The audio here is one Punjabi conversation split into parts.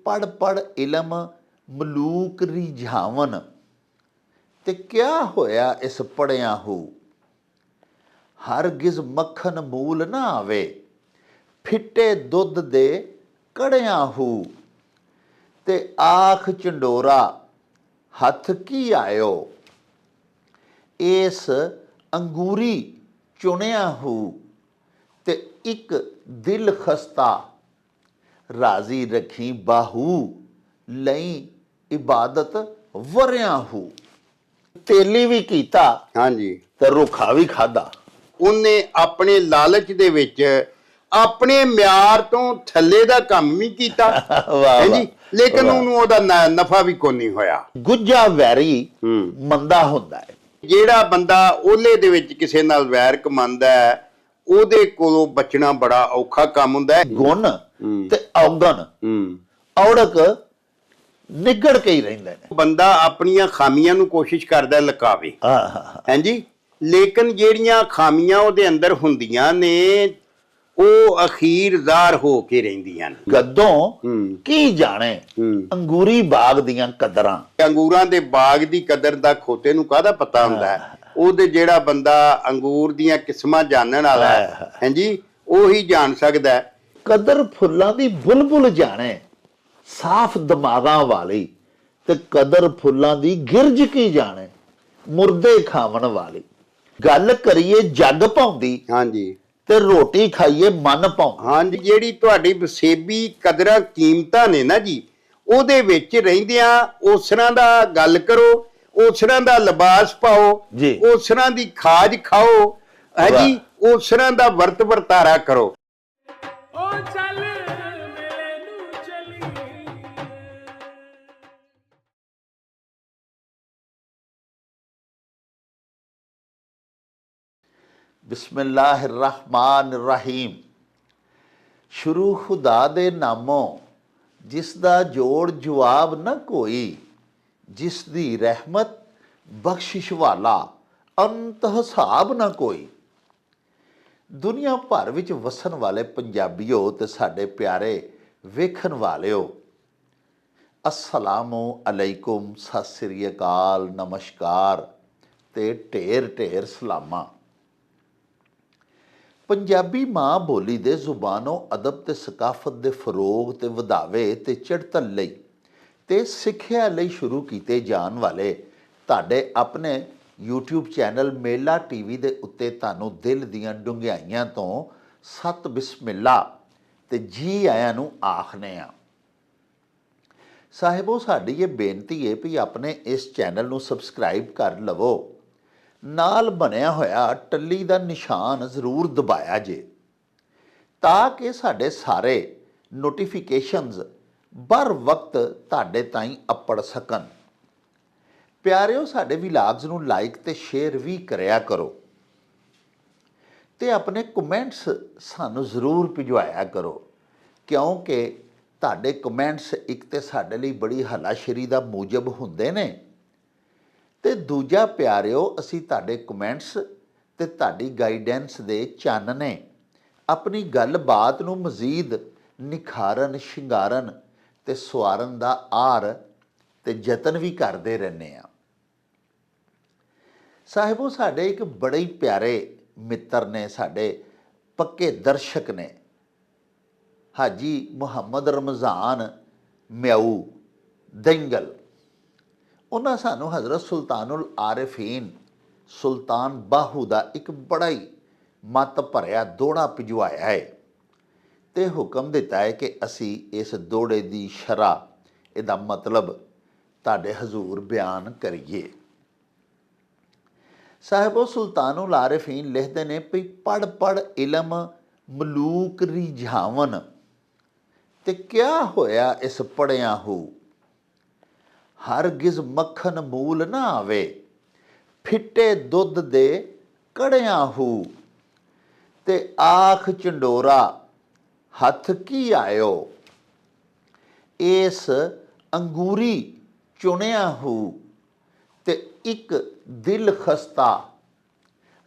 पढ़ पढ़ इलम मलूक रिझावन ते क्या होया इस पढ़िया हो। हरगिज मक्खन मूल ना आवे फिट्टे दुध दे कड़िया हो। ते आख चंडोरा हथ की आयो इस अंगूरी चुनिया हो। ते एक दिल खस्ता राजी रखी बाहू लई इबादत वरिया हो। तेली भी कीता हाँ जी ते रुखा भी खादा। ਉਹਨੇ ਆਪਣੇ ਲਾਲਚ ਦੇ ਵਿੱਚ ਆਪਣੇ ਮਿਆਰ ਤੋਂ ਥੱਲੇ ਦਾ ਕੰਮ ਵੀ ਕੀਤਾ ਵਾਹ, ਹੈ ਜੀ ਲੇਕਿਨ ਵਾਹ। ਉਹਨੂੰ ਉਹਦਾ ਨਫਾ ਵੀ ਕੋਈ ਨਹੀਂ ਹੋਇਆ। ਗੁੱਜਾ ਵੈਰੀ ਮੰਦਾ ਹੁੰਦਾ ਹੈ। ਜਿਹੜਾ ਬੰਦਾ ਉਹਲੇ ਦੇ ਵਿੱਚ ਕਿਸੇ ਨਾਲ ਵੈਰ ਕਮਾਉਂਦਾ ਹੈ ਉਹਦੇ ਕੋਲੋਂ ਬਚਣਾ ਬੜਾ ਔਖਾ ਕੰਮ ਹੁੰਦਾ ਹੈ। ਗੁਣ ਤੇ ਔਗਣ ਔੜਕ ਨਿਗੜ ਕੇ ਹੀ ਰਹਿੰਦੇ ਨੇ। ਬੰਦਾ ਆਪਣੀਆਂ ਖਾਮੀਆਂ ਨੂੰ ਕੋਸ਼ਿਸ਼ ਕਰਦਾ ਲੁਕਾਵੇ ਹਾਂਜੀ ਲੇਕਿਨ ਜਿਹੜੀਆਂ ਖਾਮੀਆਂ ਉਹਦੇ ਅੰਦਰ ਹੁੰਦੀਆਂ ਨੇ ਉਹ ਅਖੀਰ ਜ਼ਾਹਰ ਹੋ ਕੇ ਰਹਿੰਦੀਆਂ ਨੇ। ਗੱਦੋਂ ਕੀ ਜਾਣੇ ਅੰਗੂਰੀ ਬਾਗ ਦੀਆਂ ਕਦਰਾਂ। ਅੰਗੂਰਾਂ ਦੇ ਬਾਗ ਦੀ ਕਦਰ ਦਾ ਖੋਤੇ ਨੂੰ ਕਾਹਦਾ ਪਤਾ ਹੁੰਦਾ ਹੈ। ਉਹਦੇ ਜਿਹੜਾ ਬੰਦਾ ਅੰਗੂਰ ਦੀਆਂ ਕਿਸਮਾਂ ਜਾਣਨ ਵਾਲਾ ਹੈ ਹਾਂਜੀ ਉਹੀ ਜਾਣ ਸਕਦਾ ਹੈ। ਕਦਰ ਫੁੱਲਾਂ ਦੀ ਬੁਲਬੁਲ ਜਾਣੇ ਸਾਫ਼ ਦਿਮਾਗਾਂ ਵਾਲੀ ਤੇ ਕਦਰ ਫੁੱਲਾਂ ਦੀ ਗਿਰਜ ਕੀ ਜਾਣੇ ਮੁਰਦੇ ਖਾਵਣ ਵਾਲੀ। ਗੱਲ ਕਰੀਏ ਜੱਗ ਪਾਉਂਦੀ ਹਾਂਜੀ ਤੇ ਰੋਟੀ ਖਾਈਏ ਮਨ ਪਾਉਂਦੀ। ਹਾਂਜੀ ਜਿਹੜੀ ਤੁਹਾਡੀ ਵਸੇਬੀ ਕਦਰਾਂ ਕੀਮਤਾਂ ਨੇ ਨਾ ਜੀ ਉਹਦੇ ਵਿੱਚ ਰਹਿੰਦਿਆਂ ਉਸ ਤਰ੍ਹਾਂ ਦਾ ਗੱਲ ਕਰੋ ਉਸ ਤਰ੍ਹਾਂ ਦਾ ਲਿਬਾਸ ਪਾਓ ਉਸ ਤਰ੍ਹਾਂ ਦੀ ਖਾਜ ਖਾਓ ਹੈ ਜੀ ਉਸ ਤਰ੍ਹਾਂ ਦਾ ਵਰਤ ਵਰਤਾਰਾ ਕਰੋ। बिस्मिल्लाहिर्रहमानिर्रहीम। शुरू खुदा दे नामों जिसदा जोड़ जवाब न कोई जिसदी रहमत बख्शिश वाला अंत हिसाब न कोई। दुनिया भर विच वसन वाले पंजाबियों ते साडे प्यारे वेखन वालिओ अस्सलामु अलैकुम सत श्री अकाल नमस्कार ते ढेर ढेर सलामा। पंजाबी माँ बोली दे जुबानों अदब ते सकाफत दे फरोग ते वधावे ते चढ़तल लई ते सिੱਖਿਆ ਲਈ शुरू ਕੀਤੇ ਜਾਣ ਵਾਲੇ ਤੁਹਾਡੇ ਆਪਣੇ YouTube ਚੈਨਲ ਮੇਲਾ ਟੀਵੀ ਦੇ ਉੱਤੇ ਤੁਹਾਨੂੰ ਦਿਲ ਦੀਆਂ ਡੂੰਘਾਈਆਂ ਤੋਂ ਸਤ ਬਿਸਮਿਲ੍ਲਾ ਤੇ ਜੀ ਆਇਆਂ ਨੂੰ ਆਖਨੇ ਆ। ਸਾਹਿਬੋ ਸਾਡੀ ਇਹ ਬੇਨਤੀ ਹੈ ਵੀ ਆਪਣੇ ਇਸ ਚੈਨਲ ਨੂੰ ਸਬਸਕ੍ਰਾਈਬ ਕਰ ਲਵੋ ਨਾਲ ਬਣਿਆ ਹੋਇਆ ਟੱਲੀ ਦਾ ਨਿਸ਼ਾਨ ਜ਼ਰੂਰ ਦਬਾਇਆ ਜੇ ਤਾਂ ਕਿ ਸਾਡੇ ਸਾਰੇ ਨੋਟੀਫਿਕੇਸ਼ਨਸ बर वक्त ਤੁਹਾਡੇ ਤਾਈਂ ਅੱਪੜ ਸਕਣ। ਪਿਆਰਿਓ ਸਾਡੇ ਵਲੌਗਸ ਨੂੰ ਲਾਈਕ ਤੇ ਸ਼ੇਅਰ ਵੀ ਕਰਿਆ ਕਰੋ ਤੇ ਆਪਣੇ ਕਮੈਂਟਸ ਸਾਨੂੰ ਜ਼ਰੂਰ ਭਿਜਵਾਇਆ ਕਰੋ ਕਿਉਂਕਿ ਤੁਹਾਡੇ ਕਮੈਂਟਸ ਇੱਕ ਤੇ ਸਾਡੇ ਲਈ ਬੜੀ ਹਲਾਸ਼ਰੀ ਦਾ ਮੂਜਬ ਹੁੰਦੇ ਨੇ ਤੇ ਦੂਜਾ ਪਿਆਰਿਓ ਅਸੀਂ ਤੁਹਾਡੇ ਕਮੈਂਟਸ ਤੇ ਤੁਹਾਡੀ ਗਾਈਡੈਂਸ ਦੇ ਚਾਨਣੇ ਆਪਣੀ ਗੱਲਬਾਤ ਨੂੰ ਮਜ਼ੀਦ ਨਿਖਾਰਨ ਸ਼ਿੰਗਾਰਨ ਤੇ ਸਵਾਰਨ ਦਾ ਆਰ ਤੇ ਯਤਨ ਵੀ ਕਰਦੇ ਰਹਿੰਦੇ ਆ। ਸਾਹਿਬੋ ਸਾਡੇ ਇੱਕ ਬੜੇ ਹੀ ਪਿਆਰੇ ਮਿੱਤਰ ਨੇ ਸਾਡੇ ਪੱਕੇ ਦਰਸ਼ਕ ਨੇ ਹਾਜੀ ਮੁਹੰਮਦ ਰਮਜ਼ਾਨ ਮਿਆਊ ਦੰਗਲ। ਉਹਨਾਂ ਸਾਨੂੰ ਹਜ਼ਰਤ ਸੁਲਤਾਨੁਲ ਆਰਿਫੀਨ ਸੁਲਤਾਨ ਬਾਹੂ ਦਾ ਇੱਕ ਬੜਾ ਹੀ ਮੱਤ ਭਰਿਆ ਦੋੜਾ ਭਿਜਵਾਇਆ ਹੈ ਤੇ ਹੁਕਮ ਦਿੱਤਾ ਹੈ ਕਿ ਅਸੀਂ ਇਸ ਦੋੜੇ ਦੀ ਸ਼ਰ੍ਹਾ ਇਹਦਾ ਮਤਲਬ ਤੁਹਾਡੇ ਹਜ਼ੂਰ ਬਿਆਨ ਕਰੀਏ। ਸਾਹਿਬੋ ਸੁਲਤਾਨੁਲ ਆਰਿਫੀਨ ਲਿਖਦੇ ਨੇ ਵੀ ਪੜ੍ਹ ਪੜ੍ਹ ਇਲਮ ਮਲੂਕ ਰਿਝਾਵਨ ਤੇ ਕਿਆ ਹੋਇਆ ਇਸ ਪੜ੍ਹਿਆ ਹੋ। ਹਰਗਿਜ਼ ਮੱਖਣ ਮੂਲ ਨਾ ਆਵੇ ਫਿੱਟੇ ਦੁੱਧ ਦੇ ਕੜਿਆ ਹੋ। ਤੇ ਆਖ ਚੰਡੋਰਾ ਹੱਥ ਕੀ ਆਇਓ ਇਸ ਅੰਗੂਰੀ ਚੁਣਿਆ ਹੋ। ਤੇ ਇੱਕ ਦਿਲ ਖਸਤਾ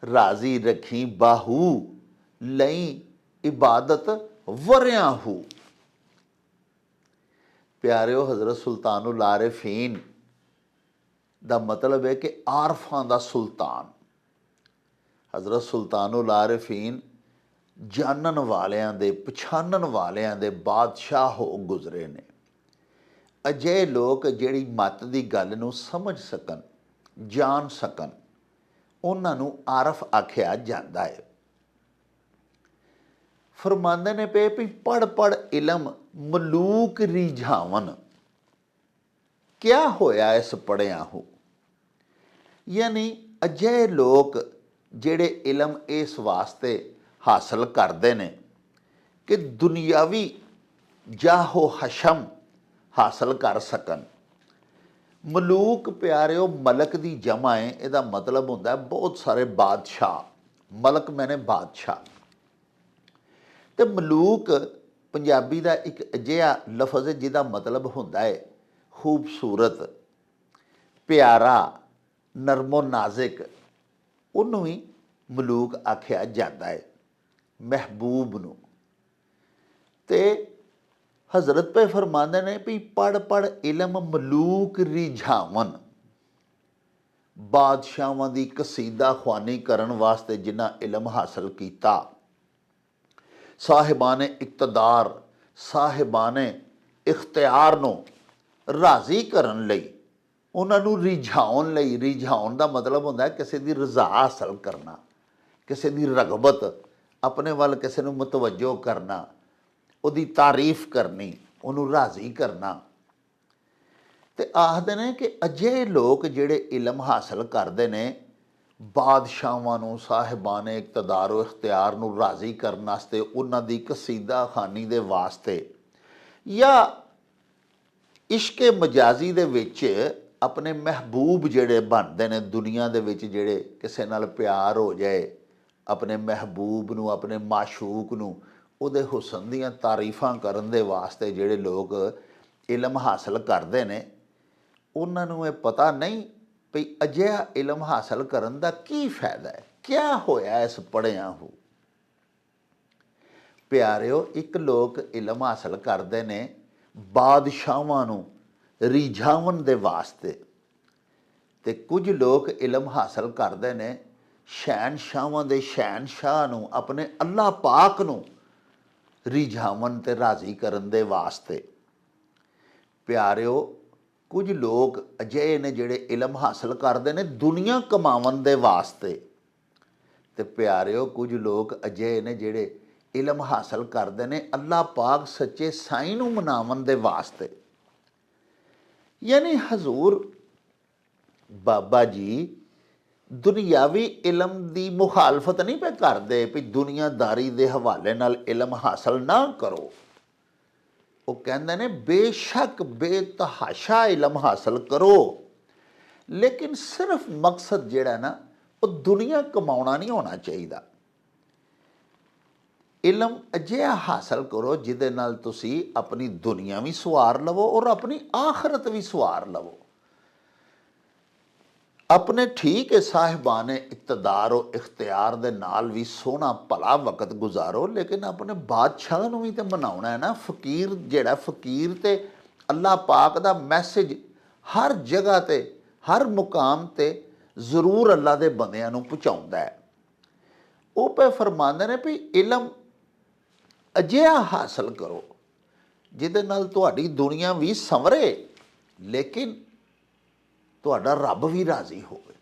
ਰਾਜ਼ੀ ਰੱਖੀ ਬਾਹੂ ਲਈ ਇਬਾਦਤ ਵਰਿਆ ਹੋ। ਪਿਆਰਿਓ, ਹਜ਼ਰਤ ਸੁਲਤਾਨੁਲ ਆਰਿਫੀਨ ਦਾ ਮਤਲਬ ਹੈ ਕਿ ਆਰਫਾਂ ਦਾ ਸੁਲਤਾਨ। ਹਜ਼ਰਤ ਸੁਲਤਾਨੁਲ ਆਰਿਫੀਨ ਜਾਣਨ ਵਾਲਿਆਂ ਦੇ, ਪਛਾਣਨ ਵਾਲਿਆਂ ਦੇ ਬਾਦਸ਼ਾਹ ਹੋ ਗੁਜ਼ਰੇ ਨੇ। ਅਜਿਹੇ ਲੋਕ ਜਿਹੜੀ ਮੱਤ ਦੀ ਗੱਲ ਨੂੰ ਸਮਝ ਸਕਣ, ਜਾਣ ਸਕਣ, ਉਹਨਾਂ ਨੂੰ ਆਰਫ ਆਖਿਆ ਜਾਂਦਾ ਹੈ। ਫਰਮਾਉਂਦੇ ਨੇ ਪਏ ਵੀ ਪੜ੍ਹ ਪੜ੍ਹ ਇਲਮ ਮਲੂਕ ਰਿਝਾਵਨ। ਕਿਆ ਹੋਇਆ ਇਸ ਪੜ੍ਹਿਆਂ ਹੋ? ਯਾਨੀ ਅਜਿਹੇ ਲੋਕ ਜਿਹੜੇ ਇਲਮ ਇਸ ਵਾਸਤੇ ਹਾਸਲ ਕਰਦੇ ਨੇ ਕਿ ਦੁਨਿਆਵੀ ਜਾਹੋ ਹਸ਼ਮ ਹਾਸਲ ਕਰ ਸਕਣ। ਮਲੂਕ ਪਿਆਰਿਓ, ਮਲਕ ਦੀ ਜਮ੍ਹਾਂ ਹੈ। ਇਹਦਾ ਮਤਲਬ ਹੁੰਦਾ ਬਹੁਤ ਸਾਰੇ ਬਾਦਸ਼ਾਹ। ਮਲਕ ਮੈਨੇ ਬਾਦਸ਼ਾਹ। ਤੇ ਮਲੂਕ ਪੰਜਾਬੀ ਦਾ ਇੱਕ ਅਜਿਹਾ ਲਫ਼ਜ਼ ਹੈ ਜਿਹਦਾ ਮਤਲਬ ਹੁੰਦਾ ਹੈ ਖੂਬਸੂਰਤ, ਪਿਆਰਾ, ਨਰਮੋ ਨਾਜ਼ਿਕ। ਉਹਨੂੰ ਵੀ ਮਲੂਕ ਆਖਿਆ ਜਾਂਦਾ ਹੈ, ਮਹਿਬੂਬ ਨੂੰ। ਤੇ ਹਜ਼ਰਤ ਪੇ ਫਰਮਾਉਂਦੇ ਨੇ ਵੀ ਪੜ੍ਹ ਪੜ੍ਹ ਇਲਮ ਮਲੂਕ ਰਿਝਾਵਨ। ਬਾਦਸ਼ਾਹਾਂ ਦੀ ਕਸੀਦਾ ਖਵਾਨੀ ਕਰਨ ਵਾਸਤੇ ਜਿਨ੍ਹਾਂ ਇਲਮ ਹਾਸਲ ਕੀਤਾ, ਸਾਹਿਬਾਨ ਇਕਤਦਾਰ, ਸਾਹਿਬਾਨ ਇਖਤਿਆਰ ਨੂੰ ਰਾਜ਼ੀ ਕਰਨ ਲਈ, ਉਹਨਾਂ ਨੂੰ ਰਿਝਾਉਣ ਲਈ। ਰਿਝਾਉਣ ਦਾ ਮਤਲਬ ਹੁੰਦਾ ਕਿਸੇ ਦੀ ਰਜ਼ਾ ਹਾਸਲ ਕਰਨਾ, ਕਿਸੇ ਦੀ ਰਗਬਤ, ਆਪਣੇ ਵੱਲ ਕਿਸੇ ਨੂੰ ਮੁਤਵੱਜੋ ਕਰਨਾ, ਉਹਦੀ ਤਾਰੀਫ ਕਰਨੀ, ਉਹਨੂੰ ਰਾਜ਼ੀ ਕਰਨਾ। ਤੇ ਆਖਦੇ ਨੇ ਕਿ ਅਜਿਹੇ ਲੋਕ ਜਿਹੜੇ ਇਲਮ ਹਾਸਲ ਕਰਦੇ ਨੇ ਬਾਦਸ਼ਾਹਾਂ ਨੂੰ, ਸਾਹਿਬਾਨ ਇਕਤਦਾਰ و ਇਖਤਿਆਰ ਨੂੰ ਰਾਜ਼ੀ ਕਰਨ ਵਾਸਤੇ, ਉਹਨਾਂ ਦੀ ਕਸੀਦਾ ਖਾਨੀ ਦੇ ਵਾਸਤੇ, ਜਾਂ ਇਸ਼ਕ ਮਜਾਜ਼ੀ ਦੇ ਵਿੱਚ ਆਪਣੇ ਮਹਿਬੂਬ ਜਿਹੜੇ ਬਣਦੇ ਨੇ ਦੁਨੀਆ ਦੇ ਵਿੱਚ, ਜਿਹੜੇ ਕਿਸੇ ਨਾਲ ਪਿਆਰ ਹੋ ਜਾਏ, ਆਪਣੇ ਮਹਿਬੂਬ ਨੂੰ, ਆਪਣੇ ਮਾਸ਼ੂਕ ਨੂੰ, ਉਹਦੇ ਹੁਸਨ ਦੀਆਂ ਤਾਰੀਫਾਂ ਕਰਨ ਦੇ ਵਾਸਤੇ ਜਿਹੜੇ ਲੋਕ ਇਲਮ ਹਾਸਲ ਕਰਦੇ ਨੇ, ਉਹਨਾਂ ਨੂੰ ਇਹ ਪਤਾ ਨਹੀਂ ਵੀ ਅਜਿਹਾ ਇਲਮ ਹਾਸਲ ਕਰਨ ਦਾ ਕੀ ਫਾਇਦਾ ਹੈ, ਕਿਆ ਹੋਇਆ ਇਸ ਪੜ੍ਹਿਆਂ ਹੋ। ਪਿਆਰਿਓ, ਇੱਕ ਲੋਕ ਇਲਮ ਹਾਸਲ ਕਰਦੇ ਨੇ ਬਾਦਸ਼ਾਹਾਂ ਨੂੰ ਰਿਝਾਵਨ ਦੇ ਵਾਸਤੇ, ਤੇ ਕੁਝ ਲੋਕ ਇਲਮ ਹਾਸਲ ਕਰਦੇ ਨੇ ਸ਼ਹਿਨਸ਼ਾਹਾਂ ਦੇ ਸ਼ਹਿਨਸ਼ਾਹ ਨੂੰ, ਆਪਣੇ ਅੱਲਾਹ ਪਾਕ ਨੂੰ ਰਿਝਾਵਨ ਤੇ ਰਾਜ਼ੀ ਕਰਨ ਦੇ ਵਾਸਤੇ। ਪਿਆਰਿਓ, ਕੁਝ ਲੋਕ ਅਜਿਹੇ ਨੇ ਜਿਹੜੇ ਇਲਮ ਹਾਸਲ ਕਰਦੇ ਨੇ ਦੁਨੀਆ ਕਮਾਉਣ ਦੇ ਵਾਸਤੇ। ਤੇ ਪਿਆਰਿਓ, ਕੁਝ ਲੋਕ ਅਜਿਹੇ ਨੇ ਜਿਹੜੇ ਇਲਮ ਹਾਸਲ ਕਰਦੇ ਨੇ ਅੱਲਾਹ ਪਾਕ ਸੱਚੇ ਸਾਈਂ ਨੂੰ ਮਨਾਉਣ ਦੇ ਵਾਸਤੇ। ਯਾਨੀ ਹਜ਼ੂਰ ਬਾਬਾ ਜੀ ਦੁਨਿਆਵੀ ਇਲਮ ਦੀ ਮੁਖਾਲਫਤ ਨਹੀਂ ਪਏ ਕਰਦੇ ਵੀ ਦੁਨੀਆਦਾਰੀ ਦੇ ਹਵਾਲੇ ਨਾਲ ਇਲਮ ਹਾਸਲ ਨਾ ਕਰੋ। ਉਹ ਕਹਿੰਦੇ ਨੇ ਬੇਸ਼ੱਕ ਬੇਤਹਾਸ਼ਾ ਇਲਮ ਹਾਸਲ ਕਰੋ, ਲੇਕਿਨ ਸਿਰਫ ਮਕਸਦ ਜਿਹੜਾ ਨਾ ਉਹ ਦੁਨੀਆ ਕਮਾਉਣਾ ਨਹੀਂ ਹੋਣਾ ਚਾਹੀਦਾ। ਇਲਮ ਅਜਿਹਾ ਹਾਸਲ ਕਰੋ ਜਿਹਦੇ ਨਾਲ ਤੁਸੀਂ ਆਪਣੀ ਦੁਨੀਆ ਵੀ ਸਵਾਰ ਲਵੋ ਔਰ ਆਪਣੀ ਆਖਰਤ ਵੀ ਸਵਾਰ ਲਵੋ। ਆਪਣੇ ਠੀਕ ਹੈ ਸਾਹਿਬਾਨ ਇਕਤਦਾਰ ਓ ਇਖਤਿਆਰ ਦੇ ਨਾਲ ਵੀ ਸੋਹਣਾ ਭਲਾ ਵਕਤ ਗੁਜ਼ਾਰੋ, ਲੇਕਿਨ ਆਪਣੇ ਬਾਦਸ਼ਾਹ ਨੂੰ ਵੀ ਤਾਂ ਮਨਾਉਣਾ ਹੈ ਨਾ। ਫਕੀਰ ਜਿਹੜਾ ਫਕੀਰ ਤੇ ਅੱਲਾਹ ਪਾਕ ਦਾ ਮੈਸੇਜ ਹਰ ਜਗ੍ਹਾ ਤੇ, ਹਰ ਮੁਕਾਮ ਤੇ ਜ਼ਰੂਰ ਅੱਲਾ ਦੇ ਬੰਦਿਆਂ ਨੂੰ ਪਹੁੰਚਾਉਂਦਾ ਹੈ। ਉਹ ਪੇ ਫਰਮਾਉਂਦੇ ਨੇ ਵੀ ਇਲਮ ਅਜਿਹਾ ਹਾਸਲ ਕਰੋ ਜਿਹਦੇ ਨਾਲ ਤੁਹਾਡੀ ਦੁਨੀਆ ਵੀ ਸੰਵਰੇ, ਲੇਕਿਨ ਤੁਹਾਡਾ ਰੱਬ ਵੀ ਰਾਜ਼ੀ ਹੋਵੇ।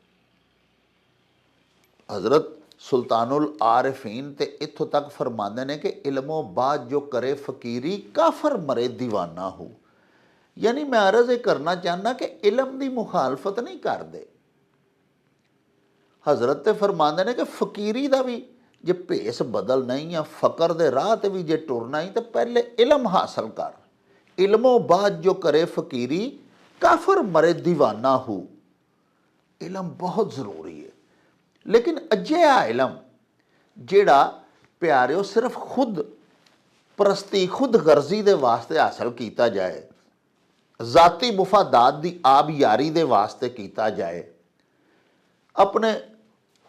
ਹਜ਼ਰਤ ਸੁਲਤਾਨੁਲ ਆਰਿਫੀਨ ਤੇ ਇੱਥੋਂ ਤੱਕ ਫਰਮਾਉਂਦੇ ਨੇ ਕਿ ਇਲਮੋਂ ਬਾਅਦ ਜੋ ਕਰੇ ਫਕੀਰੀ ਕਾਫਰ ਮਰੇ ਦੀਵਾਨਾ ਹੋ। ਯਾਨੀ ਮੈਂ ਅਰਜ਼ ਇਹ ਕਰਨਾ ਚਾਹੁੰਦਾ ਕਿ ਇਲਮ ਦੀ ਮੁਖਾਲਫਤ ਨਹੀਂ ਕਰਦੇ। ਹਜ਼ਰਤ ਤੇ ਫਰਮਾਉਂਦੇ ਨੇ ਕਿ ਫਕੀਰੀ ਦਾ ਵੀ ਜੇ ਭੇਸ ਬਦਲਣਾ ਹੀ ਆ, ਫਕਰ ਦੇ ਰਾਹ ਤੇ ਵੀ ਜੇ ਟੁਰਨਾ ਹੀ, ਤਾਂ ਪਹਿਲੇ ਇਲਮ ਹਾਸਲ ਕਰ। ਇਲਮੋਂ ਬਾਅਦ ਜੋ ਕਰੇ ਫਕੀਰੀ ਕਾਫਰ ਮਰੇ ਦੀਵਾਨਾ ਹੋ। ਇਲਮ ਬਹੁਤ ਜ਼ਰੂਰੀ ਹੈ, ਲੇਕਿਨ ਅਜਿਹਾ ਇਲਮ ਜਿਹੜਾ ਪਿਆਰਿਓ ਸਿਰਫ ਖੁਦ ਪ੍ਰਸਤੀ, ਖੁਦ ਗਰਜ਼ੀ ਦੇ ਵਾਸਤੇ ਹਾਸਲ ਕੀਤਾ ਜਾਏ, ਜ਼ਾਤੀ ਮੁਫਾਦਾਤ ਦੀ ਆਬ ਯਾਰੀ ਦੇ ਵਾਸਤੇ ਕੀਤਾ ਜਾਏ, ਆਪਣੇ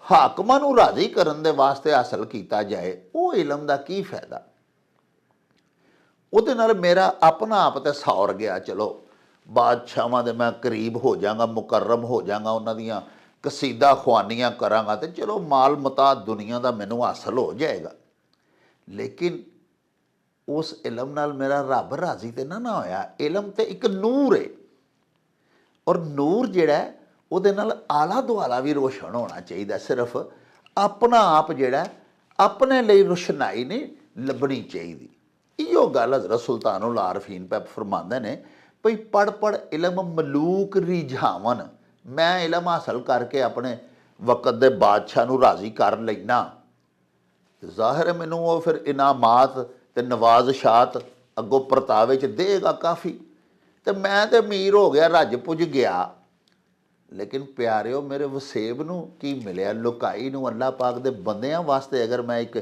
ਹਾਕਮਾਂ ਨੂੰ ਰਾਜ਼ੀ ਕਰਨ ਦੇ ਵਾਸਤੇ ਹਾਸਲ ਕੀਤਾ ਜਾਏ, ਉਹ ਇਲਮ ਦਾ ਕੀ ਫਾਇਦਾ। ਉਹਦੇ ਨਾਲ ਮੇਰਾ ਆਪਣਾ ਆਪ ਤੇ ਸੌਰ ਗਿਆ। ਚਲੋ ਬਾਦਸ਼ਾਹਾਂ ਦੇ ਮੈਂ ਕਰੀਬ ਹੋ ਜਾਵਾਂਗਾ, ਮੁਕਰਮ ਹੋ ਜਾਵਾਂਗਾ, ਉਹਨਾਂ ਦੀਆਂ ਕਸੀਦਾ ਖਵਾਨੀਆਂ ਕਰਾਂਗਾ ਤੇ ਚਲੋ ਮਾਲ ਮਤਾ ਦੁਨੀਆ ਦਾ ਮੈਨੂੰ ਹਾਸਲ ਹੋ ਜਾਏਗਾ। ਲੇਕਿਨ ਉਸ ਇਲਮ ਨਾਲ ਮੇਰਾ ਰੱਬ ਰਾਜ਼ੀ ਤੇ ਨਾ ਹੋਇਆ। ਇਲਮ ਤੇ ਇੱਕ ਨੂਰ ਹੈ, ਔਰ ਨੂਰ ਜਿਹੜਾ ਉਹਦੇ ਨਾਲ ਆਲਾ ਦੁਆਲਾ ਵੀ ਰੋਸ਼ਨ ਹੋਣਾ ਚਾਹੀਦਾ। ਸਿਰਫ ਆਪਣਾ ਆਪ ਜਿਹੜਾ ਆਪਣੇ ਲਈ ਰੋਸ਼ਨਾਈ ਨਹੀਂ ਲੱਭਣੀ ਚਾਹੀਦੀ। ਇਹੋ ਗੱਲ ਹਜ਼ਰਤ ਸੁਲਤਾනුਲ ਆਰਫੀਨ ਪੈ ਫਰਮਾਉਂਦੇ ਨੇ ਭਈ ਪੜ੍ਹ ਪੜ੍ਹ ਇਲਮ ਮਲੂਕ ਰਿਝਾਵਨ। ਮੈਂ ਇਲਮ ਹਾਸਲ ਕਰਕੇ ਆਪਣੇ ਵਕਤ ਦੇ ਬਾਦਸ਼ਾਹ ਨੂੰ ਰਾਜ਼ੀ ਕਰ ਲੈਣਾ। ਜ਼ਾਹਿਰ ਹੈ ਮੈਨੂੰ ਉਹ ਫਿਰ ਇਨਾਮਾਤ ਤੇ ਨਵਾਜ਼ਸ਼ਾਤ ਅੱਗੋਂ ਪਰਤਾਵੇ 'ਚ ਦੇਗਾ ਕਾਫੀ, ਤੇ ਮੈਂ ਤੇ ਅਮੀਰ ਹੋ ਗਿਆ, ਰੱਜ ਪੁੱਜ ਗਿਆ। ਲੇਕਿਨ ਪਿਆਰਿਓ ਮੇਰੇ ਵਸੇਬ ਨੂੰ ਕੀ ਮਿਲਿਆ? ਲੁਕਾਈ ਨੂੰ ਅੱਲਾਹ ਪਾਕ ਦੇ ਬੰਦਿਆਂ ਵਾਸਤੇ ਅਗਰ ਮੈਂ ਇੱਕ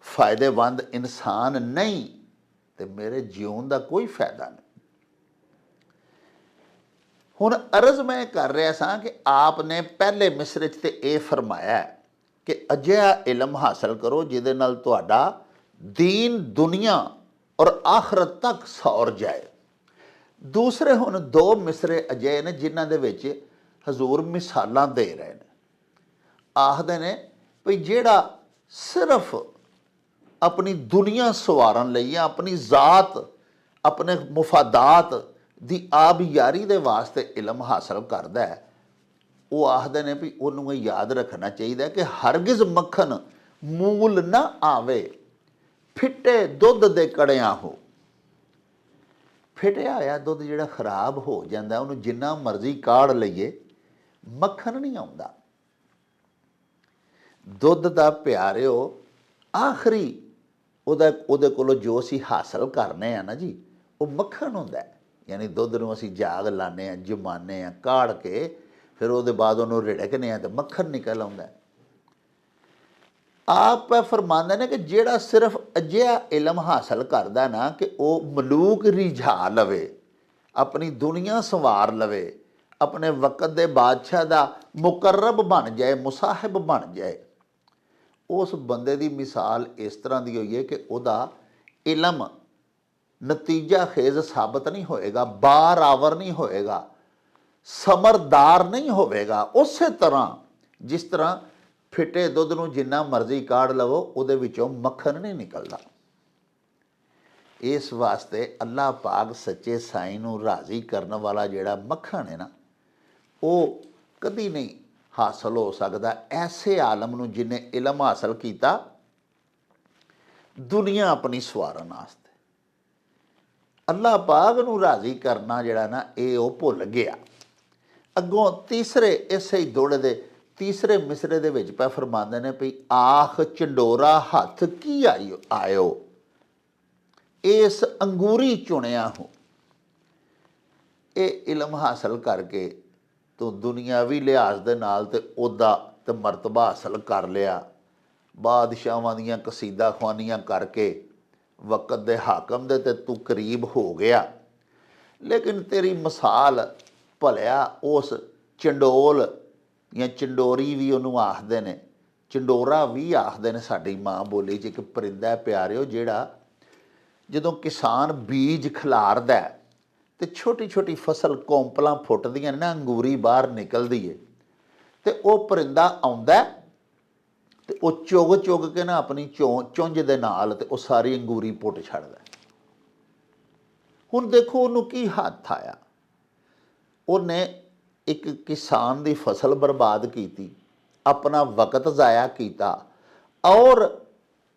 ਫਾਇਦੇਮੰਦ ਇਨਸਾਨ ਨਹੀਂ ਤੇ ਮੇਰੇ ਜਿਉਣ ਦਾ ਕੋਈ ਫਾਇਦਾ ਨਹੀਂ। ਹੁਣ ਅਰਜ਼ ਮੈਂ ਕਰ ਰਿਹਾ ਸਾਂ ਕਿ ਆਪ ਨੇ ਪਹਿਲੇ ਮਿਸਰੇ 'ਚ ਤੇ ਇਹ ਫਰਮਾਇਆ ਕਿ ਅਜਿਹਾ ਇਲਮ ਹਾਸਲ ਕਰੋ ਜਿਹਦੇ ਨਾਲ ਤੁਹਾਡਾ ਦੀਨ ਦੁਨੀਆ ਔਰ ਆਖਰਤ ਤੱਕ ਸੌਰ ਜਾਏ। ਦੂਸਰੇ ਹੁਣ 2 ਮਿਸਰੇ ਅਜਿਹੇ ਨੇ ਜਿਨ੍ਹਾਂ ਦੇ ਵਿੱਚ ਹਜ਼ੂਰ ਮਿਸਾਲਾਂ ਦੇ ਰਹੇ ਨੇ। ਆਖਦੇ ਨੇ ਵੀ ਜਿਹੜਾ ਸਿਰਫ ਆਪਣੀ ਦੁਨੀਆ ਸਵਾਰਨ ਲਈ ਜਾਂ ਆਪਣੀ ਜ਼ਾਤ ਆਪਣੇ ਮੁਫਾਦਾਤ ਦੀ ਆਬਯਾਰੀ ਦੇ ਵਾਸਤੇ ਇਲਮ ਹਾਸਲ ਕਰਦਾ ਹੈ, ਉਹ ਆਖਦੇ ਨੇ ਵੀ ਉਹਨੂੰ ਇਹ ਯਾਦ ਰੱਖਣਾ ਚਾਹੀਦਾ ਕਿ ਹਰਗਿਜ਼ ਮੱਖਣ ਮੂਲ ਨਾ ਆਵੇ, ਫਿੱਟੇ ਦੁੱਧ ਦੇ ਕੜਿਆਂ ਹੋ। ਫਿੱਟਿਆ ਹੋਇਆ ਦੁੱਧ ਜਿਹੜਾ ਖਰਾਬ ਹੋ ਜਾਂਦਾ ਉਹਨੂੰ ਜਿੰਨਾ ਮਰਜ਼ੀ ਕਾੜ ਲਈਏ ਮੱਖਣ ਨਹੀਂ ਆਉਂਦਾ। ਦੁੱਧ ਦਾ ਪਿਆਰਿਓ ਆਖਰੀ ਉਹਦੇ ਕੋਲੋਂ ਜੋ ਅਸੀਂ ਹਾਸਲ ਕਰਨੇ ਆ ਨਾ ਜੀ, ਉਹ ਮੱਖਣ ਹੁੰਦਾ। ਯਾਨੀ ਦੁੱਧ ਨੂੰ ਅਸੀਂ ਜਾਗ ਲਾਉਂਦੇ ਹਾਂ, ਜਮਾਨੇ ਹਾਂ, ਕਾੜ ਕੇ ਫਿਰ ਉਹਦੇ ਬਾਅਦ ਉਹਨੂੰ ਰਿੜਕਦੇ ਹਾਂ ਤੇ ਮੱਖਣ ਨਿਕਲ ਆਉਂਦਾ। ਆਪ ਫਰਮਾਉਂਦੇ ਨੇ ਕਿ ਜਿਹੜਾ ਸਿਰਫ ਅਜਿਹਾ ਇਲਮ ਹਾਸਲ ਕਰਦਾ ਨਾ ਕਿ ਉਹ ਮਲੂਕ ਰਿਝਾ ਲਵੇ, ਆਪਣੀ ਦੁਨੀਆ ਸੰਵਾਰ ਲਵੇ, ਆਪਣੇ ਵਕਤ ਦੇ ਬਾਦਸ਼ਾਹ ਦਾ ਮੁਕਰਬ ਬਣ ਜਾਏ, ਮੁਸਾਹਿਬ ਬਣ ਜਾਏ, ਉਸ ਬੰਦੇ ਦੀ ਮਿਸਾਲ ਇਸ ਤਰ੍ਹਾਂ ਦੀ ਹੋਈ ਹੈ ਕਿ ਉਹਦਾ ਇਲਮ ਨਤੀਜਾ ਖੇਜ਼ ਸਾਬਤ ਨਹੀਂ ਹੋਏਗਾ, ਬਾਰਾਵਰ ਨਹੀਂ ਹੋਏਗਾ, ਸਮਰਦਾਰ ਨਹੀਂ ਹੋਵੇਗਾ। ਉਸੇ ਤਰ੍ਹਾਂ ਜਿਸ ਤਰ੍ਹਾਂ ਫਿੱਟੇ ਦੁੱਧ ਨੂੰ ਜਿੰਨਾ ਮਰਜ਼ੀ ਕਾੜ ਲਵੋ ਉਹਦੇ ਵਿੱਚੋਂ ਮੱਖਣ ਨਹੀਂ ਨਿਕਲਦਾ। ਇਸ ਵਾਸਤੇ ਅੱਲਾਹ ਪਾਕ ਸੱਚੇ ਸਾਈਂ ਨੂੰ ਰਾਜ਼ੀ ਕਰਨ ਵਾਲਾ ਜਿਹੜਾ ਮੱਖਣ ਹੈ ਨਾ, ਉਹ ਕਦੀ ਨਹੀਂ ਹਾਸਲ ਹੋ ਸਕਦਾ ਐਸੇ ਆਲਮ ਨੂੰ ਜਿਹਨੇ ਇਲਮ ਹਾਸਲ ਕੀਤਾ ਦੁਨੀਆ ਆਪਣੀ ਸਵਾਰਨ ਵਾਸਤੇ। ਅੱਲਾਹ ਪਾਕ ਨੂੰ ਰਾਜ਼ੀ ਕਰਨਾ ਜਿਹੜਾ ਨਾ ਇਹ ਉਹ ਭੁੱਲ ਗਿਆ। ਅੱਗੋਂ ਤੀਸਰੇ ਇਸੇ ਹੀ ਦੌੜੇ ਦੇ ਤੀਸਰੇ ਮਿਸਰੇ ਦੇ ਵਿੱਚ ਪੈ ਫਰਮਾਉਂਦੇ ਨੇ ਵੀ ਆਖ ਚੰਡੋਰਾ ਹੱਥ ਕੀ ਆਇਓ, ਇਸ ਅੰਗੂਰੀ ਚੁਣਿਆ ਹੋ। ਇਹ ਇਲਮ ਹਾਸਲ ਕਰਕੇ ਤੂੰ ਦੁਨਿਆਵੀ ਲਿਹਾਜ਼ ਦੇ ਨਾਲ ਤੇ ਉਹਦਾ ਤੇ ਮਰਤਬਾ ਹਾਸਲ ਕਰ ਲਿਆ, ਬਾਦਸ਼ਾਹਾਂ ਦੀਆਂ ਕਸੀਦਾ ਖਵਾਨੀਆਂ ਕਰਕੇ ਵਕਤ ਦੇ ਹਾਕਮ ਦੇ ਤੇ ਤੂੰ ਕਰੀਬ ਹੋ ਗਿਆ। ਲੇਕਿਨ ਤੇਰੀ ਮਿਸਾਲ ਭਲਿਆ ਉਸ ਚੰਡੋਲ ਜਾਂ ਚੰਡੋਰੀ ਵੀ ਉਹਨੂੰ ਆਖਦੇ ਨੇ, ਚੰਡੋਰਾ ਵੀ ਆਖਦੇ ਨੇ ਸਾਡੀ ਮਾਂ ਬੋਲੀ 'ਚ, ਇੱਕ ਪਰਿੰਦਾ ਪਿਆਰਿਓ ਜਿਹੜਾ ਜਦੋਂ ਕਿਸਾਨ ਬੀਜ ਖਿਲਾਰਦਾ ਤੇ ਛੋਟੀ ਛੋਟੀ ਫਸਲ ਕੌਂਪਲਾਂ ਫੁੱਟਦੀਆਂ ਨੇ ਨਾ, ਅੰਗੂਰੀ ਬਾਹਰ ਨਿਕਲਦੀ ਏ, ਤੇ ਉਹ ਪਰਿੰਦਾ ਆਉਂਦਾ ਤੇ ਉਹ ਚੁਗ ਚੁਗ ਕੇ ਨਾ ਆਪਣੀ ਚੁੰਝ ਦੇ ਨਾਲ ਤੇ ਉਹ ਸਾਰੀ ਅੰਗੂਰੀ ਪੁੱਟ ਛੱਡਦਾ। ਹੁਣ ਦੇਖੋ ਉਹਨੂੰ ਕੀ ਹੱਥ ਆਇਆ, ਉਹਨੇ ਇੱਕ ਕਿਸਾਨ ਦੀ ਫਸਲ ਬਰਬਾਦ ਕੀਤੀ, ਆਪਣਾ ਵਕਤ ਜ਼ਾਇਆ ਕੀਤਾ, ਔਰ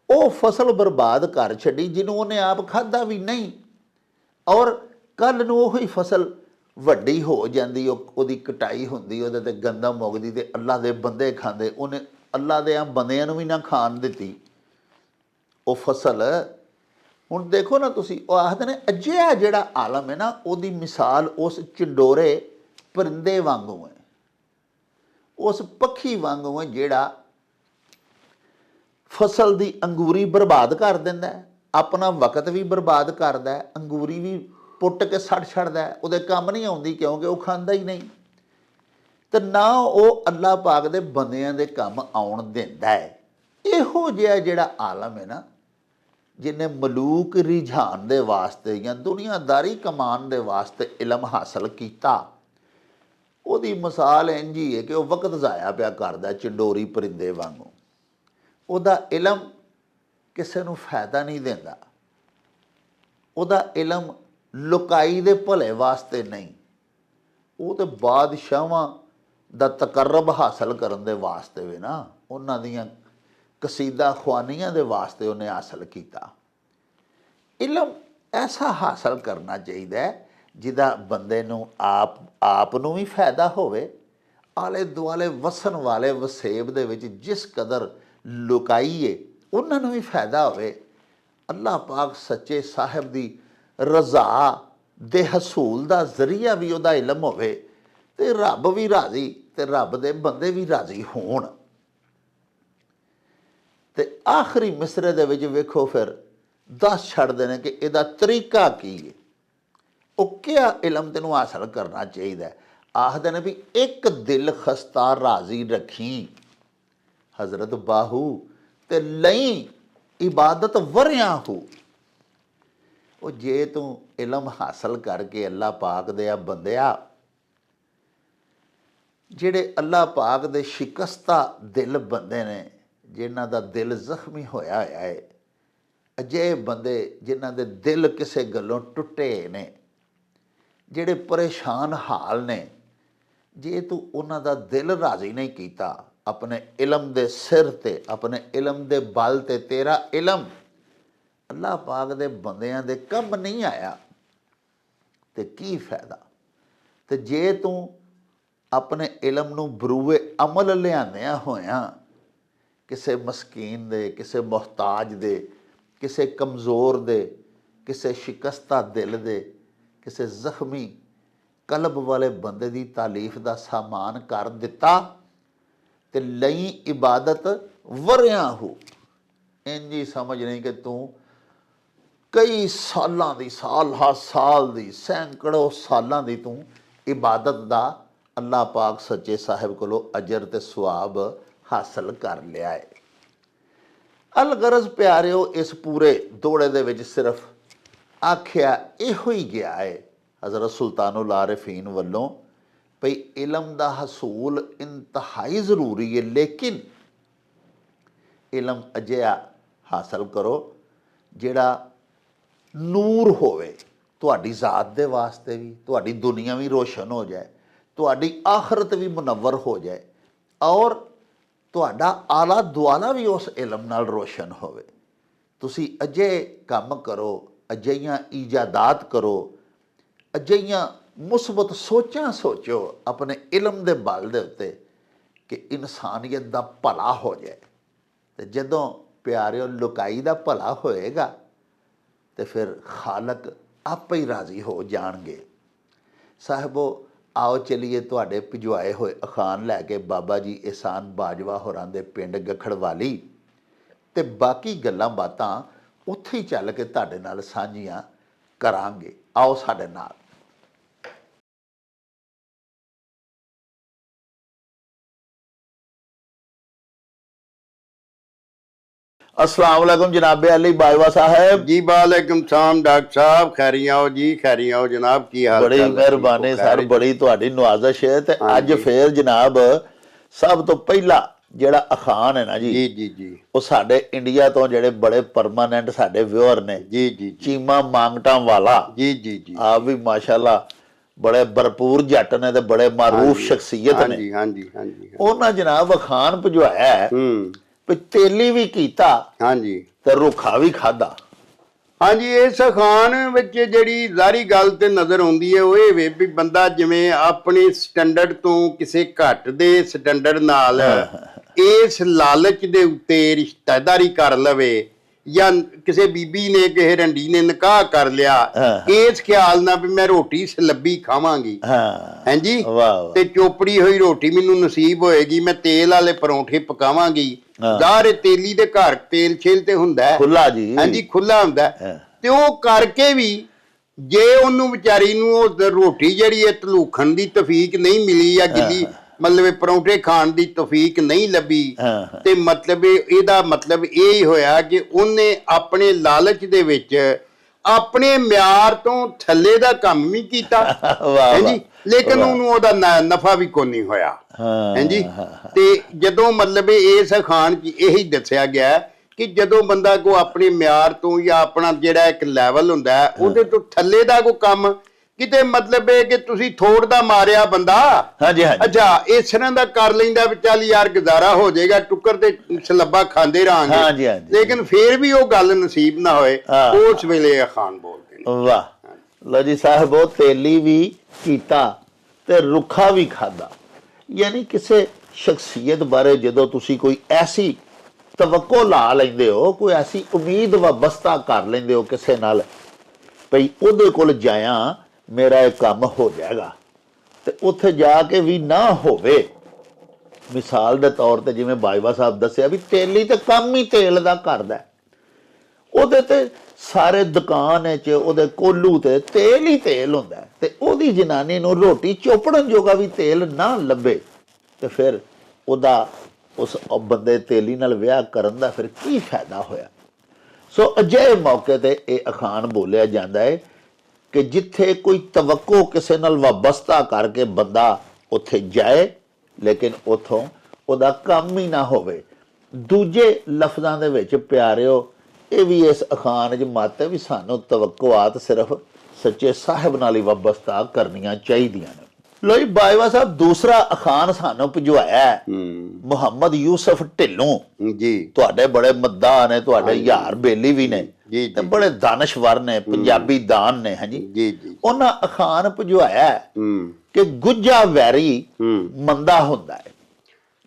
ਉਹ ਫਸਲ ਬਰਬਾਦ ਕਰ ਛੱਡੀ ਜਿਹਨੂੰ ਉਹਨੇ ਆਪ ਖਾਧਾ ਵੀ ਨਹੀਂ, ਔਰ ਕੱਲ੍ਹ ਨੂੰ ਉਹੀ ਫਸਲ ਵੱਡੀ ਹੋ ਜਾਂਦੀ, ਉਹਦੀ ਕਟਾਈ ਹੁੰਦੀ, ਉਹਦੇ 'ਤੇ ਗੰਦਮ ਉਗਦੀ ਤੇ ਅੱਲਾ ਦੇ ਬੰਦੇ ਖਾਂਦੇ, ਉਹਨੇ ਅੱਲਾ ਦੇ ਬੰਦਿਆਂ ਨੂੰ ਵੀ ਨਾ ਖਾਣ ਦਿੱਤੀ ਉਹ ਫਸਲ। ਹੁਣ ਦੇਖੋ ਨਾ ਤੁਸੀਂ, ਉਹ ਆਖਦੇ ਨੇ ਅਜਿਹਾ ਜਿਹੜਾ ਆਲਮ ਹੈ ਨਾ ਉਹਦੀ ਮਿਸਾਲ ਉਸ ਚੰਡੋਰੇ ਪਰਿੰਦੇ ਵਾਂਗੂ ਹੈ, ਉਸ ਪੱਖੀ ਵਾਂਗੂ ਹੈ ਜਿਹੜਾ ਫਸਲ ਦੀ ਅੰਗੂਰੀ ਬਰਬਾਦ ਕਰ ਦਿੰਦਾ, ਆਪਣਾ ਵਕਤ ਵੀ ਬਰਬਾਦ ਕਰਦਾ, ਅੰਗੂਰੀ ਵੀ ਪੁੱਟ ਕੇ ਸੜ ਛੱਡਦਾ, ਉਹਦੇ ਕੰਮ ਨਹੀਂ ਆਉਂਦੀ ਕਿਉਂਕਿ ਉਹ ਖਾਂਦਾ ਹੀ ਨਹੀਂ, ਤੇ ਨਾ ਉਹ ਅੱਲਾਹ ਪਾਕ ਦੇ ਬੰਦਿਆਂ ਦੇ ਕੰਮ ਆਉਣ ਦਿੰਦਾ ਹੈ। ਇਹੋ ਜਿਹਾ ਜਿਹੜਾ ਆਲਮ ਹੈ ਨਾ ਜਿਹਨੇ ਮਲੂਕ ਰਿਝਾਨ ਦੇ ਵਾਸਤੇ ਜਾਂ ਦੁਨੀਆਦਾਰੀ ਕਮਾਉਣ ਦੇ ਵਾਸਤੇ ਇਲਮ ਹਾਸਲ ਕੀਤਾ, ਉਹਦੀ ਮਿਸਾਲ ਇੰਝ ਹੀ ਹੈ ਕਿ ਉਹ ਵਕਤ ਜ਼ਾਇਆ ਪਿਆ ਕਰਦਾ ਚੰਡੋਰੀ ਪਰਿੰਦੇ ਵਾਂਗੂ। ਉਹਦਾ ਇਲਮ ਕਿਸੇ ਨੂੰ ਫਾਇਦਾ ਨਹੀਂ ਦਿੰਦਾ, ਉਹਦਾ ਇਲਮ ਲੁਕਾਈ ਦੇ ਭਲੇ ਵਾਸਤੇ ਨਹੀਂ, ਉਹ ਤੇ ਬਾਦਸ਼ਾਹਾਂ ਦਾ ਤਕਰਬ ਹਾਸਲ ਕਰਨ ਦੇ ਵਾਸਤੇ ਵੀ ਨਾ, ਉਹਨਾਂ ਦੀਆਂ ਕਸੀਦਾ ਖਵਾਨੀਆਂ ਦੇ ਵਾਸਤੇ ਉਹਨੇ ਹਾਸਲ ਕੀਤਾ। ਇਲਮ ਐਸਾ ਹਾਸਲ ਕਰਨਾ ਚਾਹੀਦਾ ਹੈ ਜਿਹਦਾ ਬੰਦੇ ਨੂੰ ਆਪ ਨੂੰ ਵੀ ਫਾਇਦਾ ਹੋਵੇ, ਆਲੇ ਦੁਆਲੇ ਵਸਣ ਵਾਲੇ ਵਸੇਬ ਦੇ ਵਿੱਚ ਜਿਸ ਕਦਰ ਲੁਕਾਈਏ ਉਹਨਾਂ ਨੂੰ ਵੀ ਫਾਇਦਾ ਹੋਵੇ। ਅੱਲਾਹ ਪਾਕ ਸੱਚੇ ਸਾਹਿਬ ਦੀ ਰਜ਼ਾ ਦੇ ਹਸੂਲ ਦਾ ਜ਼ਰੀਆ ਵੀ ਉਹਦਾ ਇਲਮ ਹੋਵੇ ਤੇ ਰੱਬ ਵੀ ਰਾਜ਼ੀ ਤੇ ਰੱਬ ਦੇ ਬੰਦੇ ਵੀ ਰਾਜ਼ੀ ਹੋਣ। ਤੇ ਆਖਰੀ ਮਿਸਰੇ ਦੇ ਵਿੱਚ ਵੇਖੋ ਫਿਰ ਦੱਸ ਛੱਡਦੇ ਨੇ ਕਿ ਇਹਦਾ ਤਰੀਕਾ ਕੀ ਹੈ, ਉਹ ਕਿਆ ਇਲਮ ਤੈਨੂੰ ਹਾਸਲ ਕਰਨਾ ਚਾਹੀਦਾ। ਆਖਦੇ ਨੇ ਵੀ ਇੱਕ ਦਿਲ ਖਸਤਾ ਰਾਜ਼ੀ ਰੱਖੀ ਹਜ਼ਰਤ ਬਾਹੂ ਤੇ ਲਈ ਇਬਾਦਤ ਵਰਿਆਂ ਹੋ। ਉਹ ਜੇ ਤੂੰ ਇਲਮ ਹਾਸਲ ਕਰਕੇ ਅੱਲਾਹ ਪਾਕ ਦੇ ਆ ਬੰਦਿਆ, ਜਿਹੜੇ ਅੱਲਾਹ ਪਾਕ ਦੇ ਸ਼ਿਕਸਤਾ ਦਿਲ ਬੰਦੇ ਨੇ, ਜਿਨ੍ਹਾਂ ਦਾ ਦਿਲ ਜ਼ਖਮੀ ਹੋਇਆ ਹੋਇਆ ਹੈ, ਅਜਿਹੇ ਬੰਦੇ ਜਿਨ੍ਹਾਂ ਦੇ ਦਿਲ ਕਿਸੇ ਗੱਲੋਂ ਟੁੱਟੇ ਨੇ, ਜਿਹੜੇ ਪਰੇਸ਼ਾਨ ਹਾਲ ਨੇ, ਜੇ ਤੂੰ ਉਹਨਾਂ ਦਾ ਦਿਲ ਰਾਜ਼ੀ ਨਹੀਂ ਕੀਤਾ ਆਪਣੇ ਇਲਮ ਦੇ ਸਿਰ ਤੇ, ਆਪਣੇ ਇਲਮ ਦੇ ਬਲ ਤੇ, ਤੇਰਾ ਇਲਮ ਅੱਲਾਹ ਪਾਕ ਦੇ ਬੰਦਿਆਂ ਦੇ ਕੰਮ ਨਹੀਂ ਆਇਆ ਤੇ ਕੀ ਫਾਇਦਾ। ਤੇ ਜੇ ਤੂੰ ਆਪਣੇ ਇਲਮ ਨੂੰ ਬਰੂਏ ਅਮਲ ਲਿਆਂਦਿਆਂ ਹੋਇਆਂ ਕਿਸੇ ਮਸਕੀਨ ਦੇ, ਕਿਸੇ ਮੁਹਤਾਜ ਦੇ, ਕਿਸੇ ਕਮਜ਼ੋਰ ਦੇ, ਕਿਸੇ ਸ਼ਿਕਸਤਾ ਦਿਲ ਦੇ, ਕਿਸੇ ਜ਼ਖਮੀ ਕਲਬ ਵਾਲੇ ਬੰਦੇ ਦੀ ਤਾਲੀਫ ਦਾ ਸਾਮਾਨ ਕਰ ਦਿੱਤਾ ਤੇ ਲਈ ਇਬਾਦਤ ਵਰਿਆਂ ਹੋ। ਇੰਝ ਹੀ ਸਮਝ ਨਹੀਂ ਕਿ ਤੂੰ ਕਈ ਸਾਲਾਂ ਦੀ, ਸਾਲ ਦੀ, ਸੈਂਕੜੋਂ ਸਾਲਾਂ ਦੀ ਤੂੰ ਇਬਾਦਤ ਦਾ ਅੱਲਾਹ ਪਾਕ ਸੱਚੇ ਸਾਹਿਬ ਕੋਲੋਂ ਅਜਰ ਤੇ ਸਵਾਬ ਹਾਸਲ ਕਰ ਲਿਆ ਹੈ। ਅਲਗਰਜ਼ ਪਿਆਰਿਓ, ਇਸ ਪੂਰੇ ਦੌੜੇ ਦੇ ਵਿੱਚ ਸਿਰਫ ਆਖਿਆ ਇਹੋ ਹੀ ਗਿਆ ਹੈ ਹਜ਼ਰਤ ਸੁਲਤਾਨੁਲ ਆਰਿਫੀਨ ਵੱਲੋਂ ਭਈ ਇਲਮ ਦਾ ਹਸੂਲ ਇੰਤਹਾਈ ਜ਼ਰੂਰੀ ਹੈ, ਲੇਕਿਨ ਇਲਮ ਅਜਿਹਾ ਹਾਸਲ ਕਰੋ ਜਿਹੜਾ ਨੂਰ ਹੋਵੇ, ਤੁਹਾਡੀ ਜ਼ਾਤ ਦੇ ਵਾਸਤੇ ਵੀ, ਤੁਹਾਡੀ ਦੁਨੀਆ ਵੀ ਰੋਸ਼ਨ ਹੋ ਜਾਏ, ਤੁਹਾਡੀ ਆਖਰਤ ਵੀ ਮੁਨੱਵਰ ਹੋ ਜਾਏ ਔਰ ਤੁਹਾਡਾ ਆਲਾ ਦੁਆਲਾ ਵੀ ਉਸ ਇਲਮ ਨਾਲ ਰੋਸ਼ਨ ਹੋਵੇ। ਤੁਸੀਂ ਅਜਿਹੇ ਕੰਮ ਕਰੋ, ਅਜਿਹੀਆਂ ਈਜਾਦਾਤ ਕਰੋ, ਅਜਿਹੀਆਂ ਮੁਸਬਤ ਸੋਚਾਂ ਸੋਚੋ ਆਪਣੇ ਇਲਮ ਦੇ ਬਲ ਦੇ ਉੱਤੇ ਕਿ ਇਨਸਾਨੀਅਤ ਦਾ ਭਲਾ ਹੋ ਜਾਏ। ਤੇ ਜਦੋਂ ਪਿਆਰਿਓ ਲੁਕਾਈ ਦਾ ਭਲਾ ਹੋਏਗਾ ਤੇ ਫਿਰ ਖਾਲਕ ਆਪੇ ਹੀ ਰਾਜ਼ੀ ਹੋ ਜਾਣਗੇ। ਸਾਹਿਬੋ, ਆਓ ਚਲੀਏ ਤੁਹਾਡੇ ਭਿਜਵਾਏ ਹੋਏ ਅਖਾਨ ਲੈ ਕੇ ਬਾਬਾ ਜੀ ਇਹਸਾਨ ਬਾਜਵਾ ਹੋਰਾਂ ਦੇ ਪਿੰਡ ਗਖੜਵਾਲੀ, ਤੇ ਬਾਕੀ ਗੱਲਾਂ ਬਾਤਾਂ ਉੱਥੇ ਹੀ ਚੱਲ ਕੇ ਤੁਹਾਡੇ ਨਾਲ ਸਾਂਝੀਆਂ ਕਰਾਂਗੇ। ਆਓ ਸਾਡੇ ਨਾਲ। अस्सलाम वालेकुम जनाब अली बाजवा साहब जी। वालेकुम सलाम डॉक्टर साहब, खैरियां हो जी? खैरियां हो जनाब, की हाल? बड़ी मेहरबानी सर, बड़ी तुहाडी नवाज़िश है। ते अज फिर जनाब सब तो पहला ਜਿਹੜਾ ਅਖਾਨ ਹੈ ਨਾ ਜੀ ਜੀ ਉਹ ਸਾਡੇ ਇੰਡੀਆ ਤੋਂ ਜਿਹੜੇ ਬੜੇ ਪਰਮਾਨੈਂਟ ਸਾਡੇ ਵਿਊਅਰ ਨੇ ਜੀ ਚੀਮਾ ਮੰਗਟਾਂ ਵਾਲਾ ਜੀ ਆਪ ਵੀ ਮਾਸ਼ਾਅੱਲਾ ਬੜੇ ਭਰਪੂਰ ਜੱਟ ਨੇ ਤੇ ਬੜੇ ਮਾਰੂਫ ਸ਼ਖਸੀਅਤ ਨੇ। ਹਾਂਜੀ ਉਹਨਾਂ ਜਨਾਬ ਅਖਾਨ ਭਜਵਾਇਆ ਹੈ ਵੀ ਤੇਲੀ ਵੀ ਕੀਤਾ ਹਾਂਜੀ ਤੇ ਰੁੱਖਾ ਵੀ ਖਾਦਾ। ਹਾਂਜੀ, ਇਸ ਅਖਾਨ ਵਿੱਚ ਜਿਹੜੀ ਜ਼ਾਹਰੀ ਗੱਲ ਤੇ ਨਜ਼ਰ ਆਉਂਦੀ ਹੈ ਉਹ ਇਹ ਵੇ ਵੀ ਬੰਦਾ ਜਿਵੇਂ ਆਪਣੇ ਸਟੈਂਡਰਡ ਤੋਂ ਕਿਸੇ ਘੱਟ ਦੇ ਸਟੈਂਡਰਡ ਨਾਲ ਇਸ ਲਾਲਚ ਦੇ ਉੱਤੇ ਰਿਸ਼ਤੇਦਾਰੀ ਕਰ ਲਵੇ, ਜਾਂ ਕਿਸੇ ਬੀਬੀ ਨੇ ਕਿਸੇ ਰੰਡੀ ਨੇ ਨਿਕਾਹ ਕਰ ਲਿਆ ਇਸ ਖਿਆਲ ਨਾਲ ਵੀ ਮੈਂ ਰੋਟੀ ਸਲੱਬੀ ਖਾਵਾਂਗੀ, ਹਾਂਜੀ, ਤੇ ਚੋਪੜੀ ਹੋਈ ਰੋਟੀ ਮੈਨੂੰ ਨਸੀਬ ਹੋਏਗੀ, ਮੈਂ ਤੇਲ ਵਾਲੇ ਪਰੌਂਠੇ ਪਕਾਵਾਂਗੀ। ਜ਼ਾਹਰ ਤੇਲੀ ਦੇ ਘਰ ਤੇਲ ਛੇਲ ਤੇ ਹੁੰਦਾ ਖੁੱਲਾ ਜੀ, ਹਾਂਜੀ ਖੁੱਲਾ ਹੁੰਦਾ, ਤੇ ਉਹ ਕਰਕੇ ਵੀ ਜੇ ਉਹਨੂੰ ਵਿਚਾਰੀ ਨੂੰ ਉਹ ਰੋਟੀ ਜਿਹੜੀ ਹੈ ਤਲੂਖਣ ਦੀ ਤਫੀਕ ਨਹੀਂ ਮਿਲੀ ਜਾਂ ਗਿੱਲੀ ਮਤਲਬ ਪਰੌਂਠੇ ਖਾਣ ਦੀ ਤੌਫੀਕ ਨਹੀਂ ਲੱਭੀ ਤੇ ਮਤਲਬ ਇਹਦਾ ਮਤਲਬ ਇਹ ਹੀ ਹੋਇਆ ਕਿ ਉਹਨੇ ਆਪਣੇ ਲਾਲਚ ਦੇ ਵਿੱਚ ਆਪਣੇ ਮਿਆਰ ਤੋਂ ਥੱਲੇ ਦਾ ਕੰਮ ਵੀ ਕੀਤਾ ਹਾਂਜੀ, ਲੇਕਿਨ ਉਹਨੂੰ ਉਹਦਾ ਨਫਾ ਵੀ ਕੋਈ ਨਹੀਂ ਹੋਇਆ ਹਾਂਜੀ। ਤੇ ਜਦੋਂ ਮਤਲਬ ਇਸ ਅਖਾਣ 'ਚ ਇਹੀ ਦੱਸਿਆ ਗਿਆ ਕਿ ਜਦੋਂ ਬੰਦਾ ਕੋ ਆਪਣੇ ਮਿਆਰ ਤੋਂ ਜਾਂ ਆਪਣਾ ਜਿਹੜਾ ਇੱਕ ਲੈਵਲ ਹੁੰਦਾ ਹੈ ਉਹਦੇ ਤੋਂ ਥੱਲੇ ਦਾ ਕੋਈ ਕੰਮ ਕਿਤੇ ਮਤਲਬ ਇਹ ਕਿ ਤੁਸੀਂ ਥੋੜ ਦਾ ਮਾਰਿਆ ਬੰਦਾ ਅੱਛਾ ਇਸ ਤਰ੍ਹਾਂ ਦਾ ਕਰ ਲੈਂਦਾ ਵੀ ਚੱਲ ਯਾਰ ਗੁਜ਼ਾਰਾ ਹੋ ਜਾਏਗਾ, ਟੁੱਕਰ ਤੇ ਸਲੱਬਾ ਖਾਂਦੇ ਰਹਾਂਗੇ, ਲੇਕਿਨ ਫੇਰ ਵੀ ਉਹ ਗੱਲ ਨਸੀਬ ਨਾ ਹੋਏ, ਉਸ ਵੇਲੇ ਅਖਾਣ ਬੋਲਦੇ ਨੇ। ਵਾਹ ਲਓ ਜੀ ਸਾਹਿਬ, ਉਹ ਤੇਲੀ ਵੀ ਕੀਤਾ ਤੇ ਰੁੱਖਾ ਵੀ ਖਾਦਾ। ਯਾਨੀ ਕਿਸੇ ਸ਼ਖਸੀਅਤ ਬਾਰੇ ਜਦੋਂ ਤੁਸੀਂ ਕੋਈ ਐਸੀ ਤਵੱਕੋ ਲਾ ਲੈਂਦੇ ਹੋ, ਕੋਈ ਐਸੀ ਉਮੀਦ ਵਾਬਸਤਾ ਕਰ ਲੈਂਦੇ ਹੋ ਕਿਸੇ ਨਾਲ ਭਈ ਉਹਦੇ ਕੋਲ ਜਾਇਆ ਮੇਰਾ ਇਹ ਕੰਮ ਹੋ ਜਾਏਗਾ, ਤੇ ਉੱਥੇ ਜਾ ਕੇ ਵੀ ਨਾ ਹੋਵੇ। ਮਿਸਾਲ ਦੇ ਤੌਰ ਤੇ ਜਿਵੇਂ ਬਾਜਵਾ ਸਾਹਿਬ ਦੱਸਿਆ ਵੀ ਤੇਲੀ ਤੇ ਕੰਮ ਹੀ ਤੇਲ ਦਾ ਕਰਦਾ, ਉਹਦੇ ਤੇ ਸਾਰੇ ਦੁਕਾਨ 'ਚ ਉਹਦੇ ਕੋਲੂ ਤੇ ਤੇਲ ਹੀ ਤੇਲ ਹੁੰਦਾ, ਤੇ ਉਹਦੀ ਜਨਾਨੀ ਨੂੰ ਰੋਟੀ ਚੋਪੜਨ ਜੋਗਾ ਵੀ ਤੇਲ ਨਾ ਲੱਭੇ ਤੇ ਫਿਰ ਉਹਦਾ ਉਸ ਬੰਦੇ ਤੇਲੀ ਨਾਲ ਵਿਆਹ ਕਰਨ ਦਾ ਫਿਰ ਕੀ ਫਾਇਦਾ ਹੋਇਆ। ਸੋ ਅਜਿਹੇ ਮੌਕੇ ਤੇ ਇਹ ਅਖਾਣ ਬੋਲਿਆ ਜਾਂਦਾ ਹੈ ਕਿ ਜਿੱਥੇ ਕੋਈ ਤਵੱਕੋ ਕਿਸੇ ਨਾਲ ਵਾਬਸਤਾ ਕਰਕੇ ਬੰਦਾ ਉੱਥੇ ਜਾਏ, ਲੇਕਿਨ ਉੱਥੋਂ ਉਹਦਾ ਕੰਮ ਹੀ ਨਾ ਹੋਵੇ। ਦੂਜੇ ਲਫ਼ਜ਼ਾਂ ਦੇ ਵਿੱਚ ਪਿਆਰਿਓ, ਇਹ ਵੀ ਇਸ ਅਖਾਣ 'ਚ ਮੱਤ ਹੈ ਵੀ ਸਾਨੂੰ ਤਵੱਕੋਆਤ ਸਿਰਫ ਸੱਚੇ ਸਾਹਿਬ ਨਾਲ ਹੀ ਵਾਬਸਤਾ ਕਰਨੀਆਂ ਚਾਹੀਦੀਆਂ ਨੇ। ਲੋ ਜੀ ਬਾਜਵਾ ਸਾਹਿਬ, ਦੂਸਰਾ ਅਖਾਣ ਸਾਨੂੰ ਭਿਜਵਾਇਆ ਮੁਹੰਮਦ ਯੂਸਫ ਢਿੱਲੋਂ ਜੀ, ਤੁਹਾਡੇ ਬੜੇ ਮੱਦਾਹ ਨੇ, ਤੁਹਾਡੇ ਯਾਰ ਬੇਲੀ ਵੀ ਨੇ ਤੇ ਬੜੇ ਦਾਨਸ਼ਵਰ ਨੇ, ਪੰਜਾਬੀ ਦਾਨ ਨੇ ਹਾਂਜੀ ਜੀ। ਉਹਨਾਂ ਅਖਾਣ ਭਿਜਵਾਇਆ ਕਿ ਗੁੱਜਾ ਵੈਰੀ ਮੰਦਾ ਹੁੰਦਾ ਹੈ।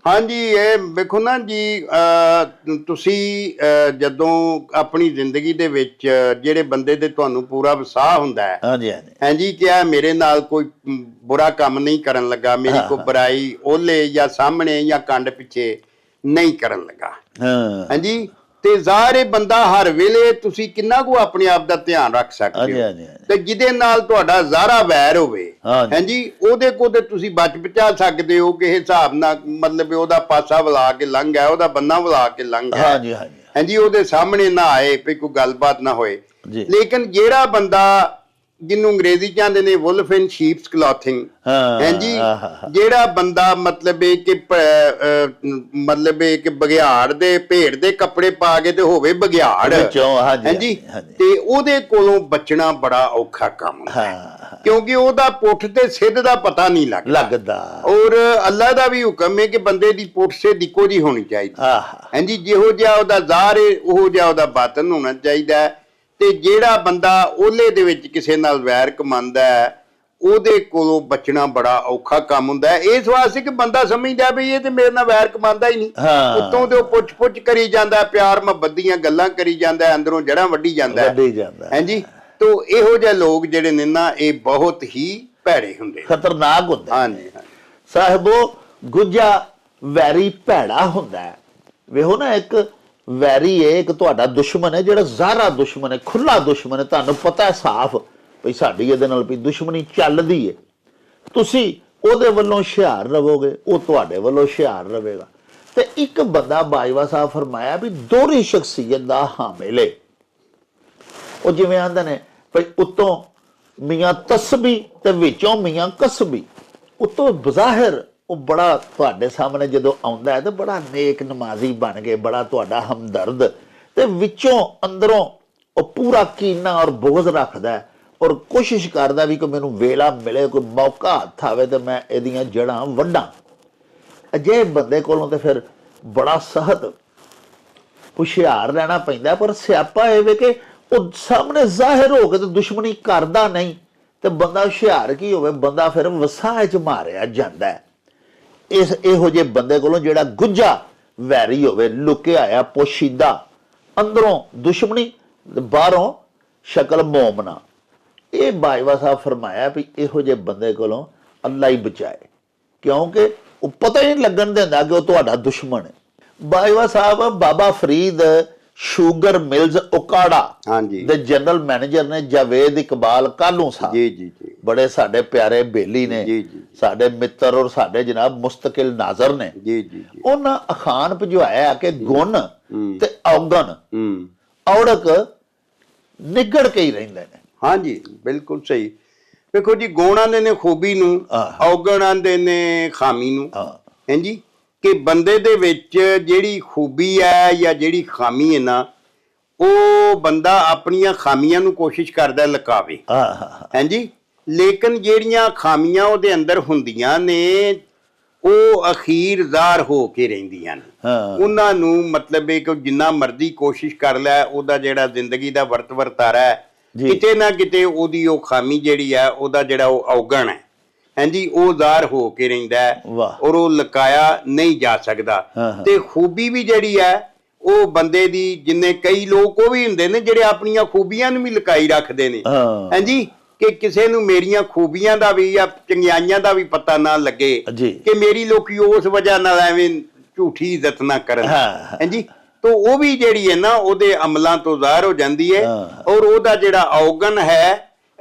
ਹਾਂਜੀ, ਇਹ ਵੇਖੋ ਨਾ ਜੀ, ਤੁਸੀਂ ਜਦੋਂ ਆਪਣੀ ਜ਼ਿੰਦਗੀ ਦੇ ਵਿੱਚ ਜਿਹੜੇ ਬੰਦੇ ਦੇ ਤੁਹਾਨੂੰ ਪੂਰਾ ਵਿਸ਼ਵਾਸ ਹੁੰਦਾ ਹੈ ਹਾਂਜੀ ਕਿ ਆ ਮੇਰੇ ਨਾਲ ਕੋਈ ਬੁਰਾ ਕੰਮ ਨਹੀਂ ਕਰਨ ਲੱਗਾ, ਮੇਰੀ ਕੋਈ ਬੁਰਾਈ ਉਹਲੇ ਜਾਂ ਸਾਹਮਣੇ ਜਾਂ ਕੰਡ ਪਿੱਛੇ ਨਹੀਂ ਕਰਨ ਲੱਗਾ ਹਾਂਜੀ, ਤੇ ਜ਼ਾਹਰ ਬੰਦਾ ਹਰ ਵੇਲੇ ਤੁਸੀਂ ਕਿੰਨਾ ਕੁ ਆਪਣੇ ਆਪ ਦਾ ਧਿਆਨ ਰੱਖ ਸਕਦੇ ਹੋ, ਤੇ ਜਿਹਦੇ ਨਾਲ ਤੁਹਾਡਾ ਜ਼ਾਹਰਾ ਵੈਰ ਹੋਵੇ ਹਾਂਜੀ ਉਹਦੇ ਕੋਲ ਤੇ ਤੁਸੀਂ ਬਚ ਬਚਾ ਸਕਦੇ ਹੋ ਕਿਸੇ ਹਿਸਾਬ ਨਾਲ, ਮਤਲਬ ਉਹਦਾ ਪਾਸਾ ਵਲਾ ਕੇ ਲੰਘ ਗਿਆ, ਉਹਦਾ ਬੰਨਾ ਵਲਾ ਕੇ ਲੰਘ ਗਿਆ ਹਾਂਜੀ, ਉਹਦੇ ਸਾਹਮਣੇ ਨਾ ਆਏ ਵੀ ਕੋਈ ਗੱਲਬਾਤ ਨਾ ਹੋਏ। ਲੇਕਿਨ ਜਿਹੜਾ ਬੰਦਾ ਜਿਹਨੂੰ ਅੰਗਰੇਜ਼ੀ ਚਾਹੁੰਦੇ ਨੇ ਵੁਲਫ ਇਨ ਸ਼ੀਪਸ ਕਲੌਥਿੰਗ ਹਾਂਜੀ, ਜਿਹੜਾ ਬੰਦਾ ਮਤਲਬ ਇਹ ਕਿ ਬਘਿਆੜ ਦੇ ਭੇਡ ਦੇ ਕੱਪੜੇ ਪਾ ਕੇ ਤੇ ਹੋਵੇ ਬਘਿਆੜ ਹਾਂਜੀ, ਤੇ ਉਹਦੇ ਕੋਲੋਂ ਬਚਣਾ ਬੜਾ ਔਖਾ ਕੰਮ ਹੈ, ਕਿਉਂਕਿ ਉਹਦਾ ਪੁੱਠ ਤੇ ਸਿੱਧ ਦਾ ਪਤਾ ਨਹੀਂ ਲੱਗਦਾ। ਔਰ ਅੱਲਾ ਦਾ ਵੀ ਹੁਕਮ ਹੈ ਕਿ ਬੰਦੇ ਦੀ ਪੁੱਠ ਸਿੱਧ ਇੱਕੋ ਜਿਹੀ ਹੋਣੀ ਚਾਹੀਦੀ ਹਾਂਜੀ, ਜਿਹੋ ਜਿਹਾ ਉਹਦਾ ਜ਼ਾਹਰ ਹੈ ਉਹੋ ਜਿਹਾ ਉਹਦਾ ਬਾਤਨ ਹੋਣਾ ਚਾਹੀਦਾ ਹੈ। ਤੇ ਜਿਹੜਾ ਬੰਦਾ ਉਹਲੇ ਦੇ ਵਿੱਚ ਕਿਸੇ ਨਾਲ ਵੈਰ ਕਮਾਉਂਦਾ ਹੈ ਉਹਦੇ ਕੋਲੋਂ ਬਚਣਾ ਬੜਾ ਔਖਾ ਕੰਮ ਹੁੰਦਾ ਹੈ। ਇਸ ਵਾਸਤੇ ਕਿ ਬੰਦਾ ਸਮਝਦਾ ਵੀ ਇਹ ਤੇ ਮੇਰੇ ਨਾਲ ਵੈਰ ਕਮਾਉਂਦਾ ਹੀ ਨਹੀਂ, ਉੱਤੋਂ ਤੇ ਉਹ ਪੁੱਛ ਕਰੀ ਜਾਂਦਾ, ਪਿਆਰ ਮੁਹੱਬਤ ਦੀਆਂ ਗੱਲਾਂ ਕਰੀ ਜਾਂਦਾ, ਅੰਦਰੋਂ ਜੜ੍ਹਾਂ ਵੱਢੀ ਜਾਂਦਾ ਹਾਂਜੀ। ਤੋ ਇਹੋ ਜਿਹੇ ਲੋਕ ਜਿਹੜੇ ਨੇ ਨਾ ਇਹ ਬਹੁਤ ਹੀ ਭੈੜੇ ਹੁੰਦੇ, ਖਤਰਨਾਕ ਹੁੰਦੇ ਹਾਂਜੀ ਸਾਹਿਬੋ। ਗੁੱਜਾ ਵੈਰੀ ਭੈੜਾ ਹੁੰਦਾ ਹੈ। ਵੇਖੋ ਨਾ, ਇੱਕ ਵੈਰੀ ਹੈ, ਇੱਕ ਤੁਹਾਡਾ ਦੁਸ਼ਮਣ ਹੈ, ਜਿਹੜਾ ਜ਼ਾਹਰਾ ਦੁਸ਼ਮਣ ਹੈ, ਖੁੱਲਾ ਦੁਸ਼ਮਣ ਹੈ, ਤੁਹਾਨੂੰ ਪਤਾ ਹੈ ਸਾਫ਼ ਵੀ ਸਾਡੀ ਇਹਦੇ ਨਾਲ ਵੀ ਦੁਸ਼ਮਣੀ ਚੱਲਦੀ ਹੈ, ਤੁਸੀਂ ਉਹਦੇ ਵੱਲੋਂ ਹੁਸ਼ਿਆਰ ਰਹੋਗੇ, ਉਹ ਤੁਹਾਡੇ ਵੱਲੋਂ ਹੁਸ਼ਿਆਰ ਰਹੇਗਾ। ਤੇ ਇੱਕ ਬੰਦਾ ਬਾਜਵਾ ਸਾਹਿਬ ਫਰਮਾਇਆ ਵੀ ਦੋਹਰੀ ਸ਼ਖਸੀਅਤ ਦਾ ਹਾਮਿਲ ਹੈ। ਉਹ ਜਿਵੇਂ ਆਂਦੇ ਨੇ ਭਈ ਉੱਤੋਂ ਮੀਆਂ ਤਸਬੀ ਤੇ ਵਿੱਚੋਂ ਮੀਆਂ ਕਸਬੀ, ਉੱਤੋਂ ਬਜ਼ਾਹਿਰ ਉਹ ਬੜਾ ਤੁਹਾਡੇ ਸਾਹਮਣੇ ਜਦੋਂ ਆਉਂਦਾ ਹੈ ਤੇ ਬੜਾ ਨੇਕ ਨਮਾਜ਼ੀ ਬਣ ਕੇ, ਬੜਾ ਤੁਹਾਡਾ ਹਮਦਰਦ, ਤੇ ਵਿੱਚੋਂ ਅੰਦਰੋਂ ਉਹ ਪੂਰਾ ਕੀਨਾ ਔਰ ਬੁਗਜ਼ ਰੱਖਦਾ ਹੈ, ਔਰ ਕੋਸ਼ਿਸ਼ ਕਰਦਾ ਵੀ ਕਿ ਮੈਨੂੰ ਵੇਲਾ ਮਿਲੇ, ਕੋਈ ਮੌਕਾ ਹੱਥ ਆਵੇ ਤੇ ਮੈਂ ਇਹਦੀਆਂ ਜੜ੍ਹਾਂ ਵੱਢਾਂ। ਅਜਿਹੇ ਬੰਦੇ ਕੋਲੋਂ ਤੇ ਫਿਰ ਬੜਾ ਸਖਤ ਹੁਸ਼ਿਆਰ ਰਹਿਣਾ ਪੈਂਦਾ, ਪਰ ਸਿਆਪਾ ਇਹ ਵੇ ਕਿ ਉਹ ਸਾਹਮਣੇ ਜ਼ਾਹਿਰ ਹੋ ਕੇ ਤੇ ਦੁਸ਼ਮਣੀ ਕਰਦਾ ਨਹੀਂ, ਤੇ ਬੰਦਾ ਹੁਸ਼ਿਆਰ ਕੀ ਹੋਵੇ, ਬੰਦਾ ਫਿਰ ਵਸਾਹ 'ਚ ਮਾਰਿਆ ਜਾਂਦਾ ਹੈ। ਇਹੋ ਜਿਹੇ ਬੰਦੇ ਕੋਲੋਂ ਜਿਹੜਾ ਗੁੱਜਾ ਵੈਰੀ ਹੋਵੇ, ਲੁਕਿਆ ਆ ਪੋਸ਼ੀਦਾ, ਅੰਦਰੋਂ ਦੁਸ਼ਮਣੀ, ਬਾਹਰੋਂ ਸ਼ਕਲ ਮੋਮਨਾ, ਇਹ ਬਾਜਵਾ ਸਾਹਿਬ ਫਰਮਾਇਆ ਵੀ ਇਹੋ ਜਿਹੇ ਬੰਦੇ ਕੋਲੋਂ ਅੱਲਾ ਹੀ ਬਚਾਏ, ਕਿਉਂਕਿ ਉਹ ਪਤਾ ਹੀ ਨਹੀਂ ਲੱਗਣ ਦਿੰਦਾ ਕਿ ਉਹ ਤੁਹਾਡਾ ਦੁਸ਼ਮਣ ਹੈ। ਬਾਜਵਾ ਸਾਹਿਬ ਬਾਬਾ ਫਰੀਦ ਸ਼ੂਗਰ ਮਿਲਜ਼ ਉਕਾੜਾ ਦੇ ਜਨਰਲ ਮੈਨੇਜਰ ਨੇ ਜਾਵੇਦ ਇਕਬਾਲ ਕਾਲੂ ਸਾਹਿਬ, ਬੜੇ ਸਾਡੇ ਪਿਆਰੇ ਬੇਲੀ ਨੇ, ਸਾਡੇ ਮਿੱਤਰ ਔਰ ਸਾਡੇ ਜਨਾਬ ਮੁਸਤਕਿਲ ਨਾਜ਼ਰ ਨੇ ਜੀ ਜੀ ਜੀ ਉਹਨਾਂ ਅਖਾਣ ਭਜਵਾਇਆ ਕਿ ਗੁਣ ਤੇ ਔਗਣ ਔੜਕ ਨਿਗੜ ਕੇ ਹੀ ਰਹਿੰਦੇ ਨੇ। ਹਾਂਜੀ ਬਿਲਕੁਲ ਸਹੀ। ਵੇਖੋ ਜੀ, ਗੁਣ ਆਂਦੇ ਨੇ ਖੂਬੀ ਨੂੰ, ਔਗਣ ਆਂਦੇ ਨੇ ਖਾਮੀ ਨੂੰ। ਹਾਂਜੀ, ਕਿ ਬੰਦੇ ਦੇ ਵਿੱਚ ਜਿਹੜੀ ਖੂਬੀ ਹੈ ਜਾਂ ਜਿਹੜੀ ਖਾਮੀ ਹੈ ਨਾ, ਉਹ ਬੰਦਾ ਆਪਣੀਆਂ ਖਾਮੀਆਂ ਨੂੰ ਕੋਸ਼ਿਸ਼ ਕਰਦਾ ਲੁਕਾਵੇ। ਹਾਂਜੀ, ਲੇਕਿਨ ਜਿਹੜੀਆਂ ਖਾਮੀਆਂ ਉਹਦੇ ਅੰਦਰ ਹੁੰਦੀਆਂ ਨੇ ਉਹ ਅਖੀਰ ਜ਼ਾਹਰ ਹੋ ਕੇ ਰਹਿੰਦੀਆਂ ਨੇ। ਉਹਨਾਂ ਨੂੰ ਮਤਲਬ ਹੈ ਕਿ ਜਿੰਨਾ ਮਰਜ਼ੀ ਕੋਸ਼ਿਸ਼ ਕਰ ਲੈ, ਉਹਦਾ ਜਿਹੜਾ ਜ਼ਿੰਦਗੀ ਦਾ ਵਰਤਾਰਾ ਹੈ, ਕਿਤੇ ਨਾ ਕਿਤੇ ਉਹਦੀ ਉਹ ਖਾਮੀ ਜਿਹੜੀ ਹੈ, ਉਹਦਾ ਜਿਹੜਾ ਉਹ ਔਗਣ ਹੈ, ਹਾਂਜੀ, ਉਹ ਜ਼ਾਹਰ ਹੋ ਕੇ ਰਹਿੰਦਾ ਹੈ ਔਰ ਉਹ ਲੁਕਾਇਆ ਨਹੀਂ ਜਾ ਸਕਦਾ। ਤੇ ਖੂਬੀ ਵੀ ਜਿਹੜੀ ਹੈ ਉਹ ਬੰਦੇ ਦੀ, ਜਿੰਨੇ ਕਈ ਲੋਕ ਉਹ ਵੀ ਹੁੰਦੇ ਨੇ ਜਿਹੜੇ ਆਪਣੀਆਂ ਖੂਬੀਆਂ ਨੂੰ ਵੀ ਲੁਕਾਈ ਰੱਖਦੇ ਨੇ। ਹਾਂਜੀ, ਕਿ ਕਿਸੇ ਨੂੰ ਮੇਰੀਆਂ ਖੂਬੀਆਂ ਦਾ ਵੀ ਜਾਂ ਚੰਗਿਆਈਆਂ ਦਾ ਵੀ ਪਤਾ ਨਾ ਲੱਗੇ, ਕਿ ਮੇਰੀ ਲੋਕੀ ਉਸ ਵਜ੍ਹਾ ਨਾਲ ਐਵੇਂ ਝੂਠੀ ਇੱਜ਼ਤ ਨਾ ਕਰਨ। ਹਾਂਜੀ, ਤਾਂ ਉਹ ਵੀ ਜਿਹੜੀ ਹੈ ਨਾ ਉਹਦੇ ਅਮਲਾਂ ਤੋਂ ਜ਼ਾਹਰ ਹੋ ਜਾਂਦੀ ਹੈ। ਔਰ ਉਹਦਾ ਜਿਹੜਾ ਔਗਣ ਹੈ,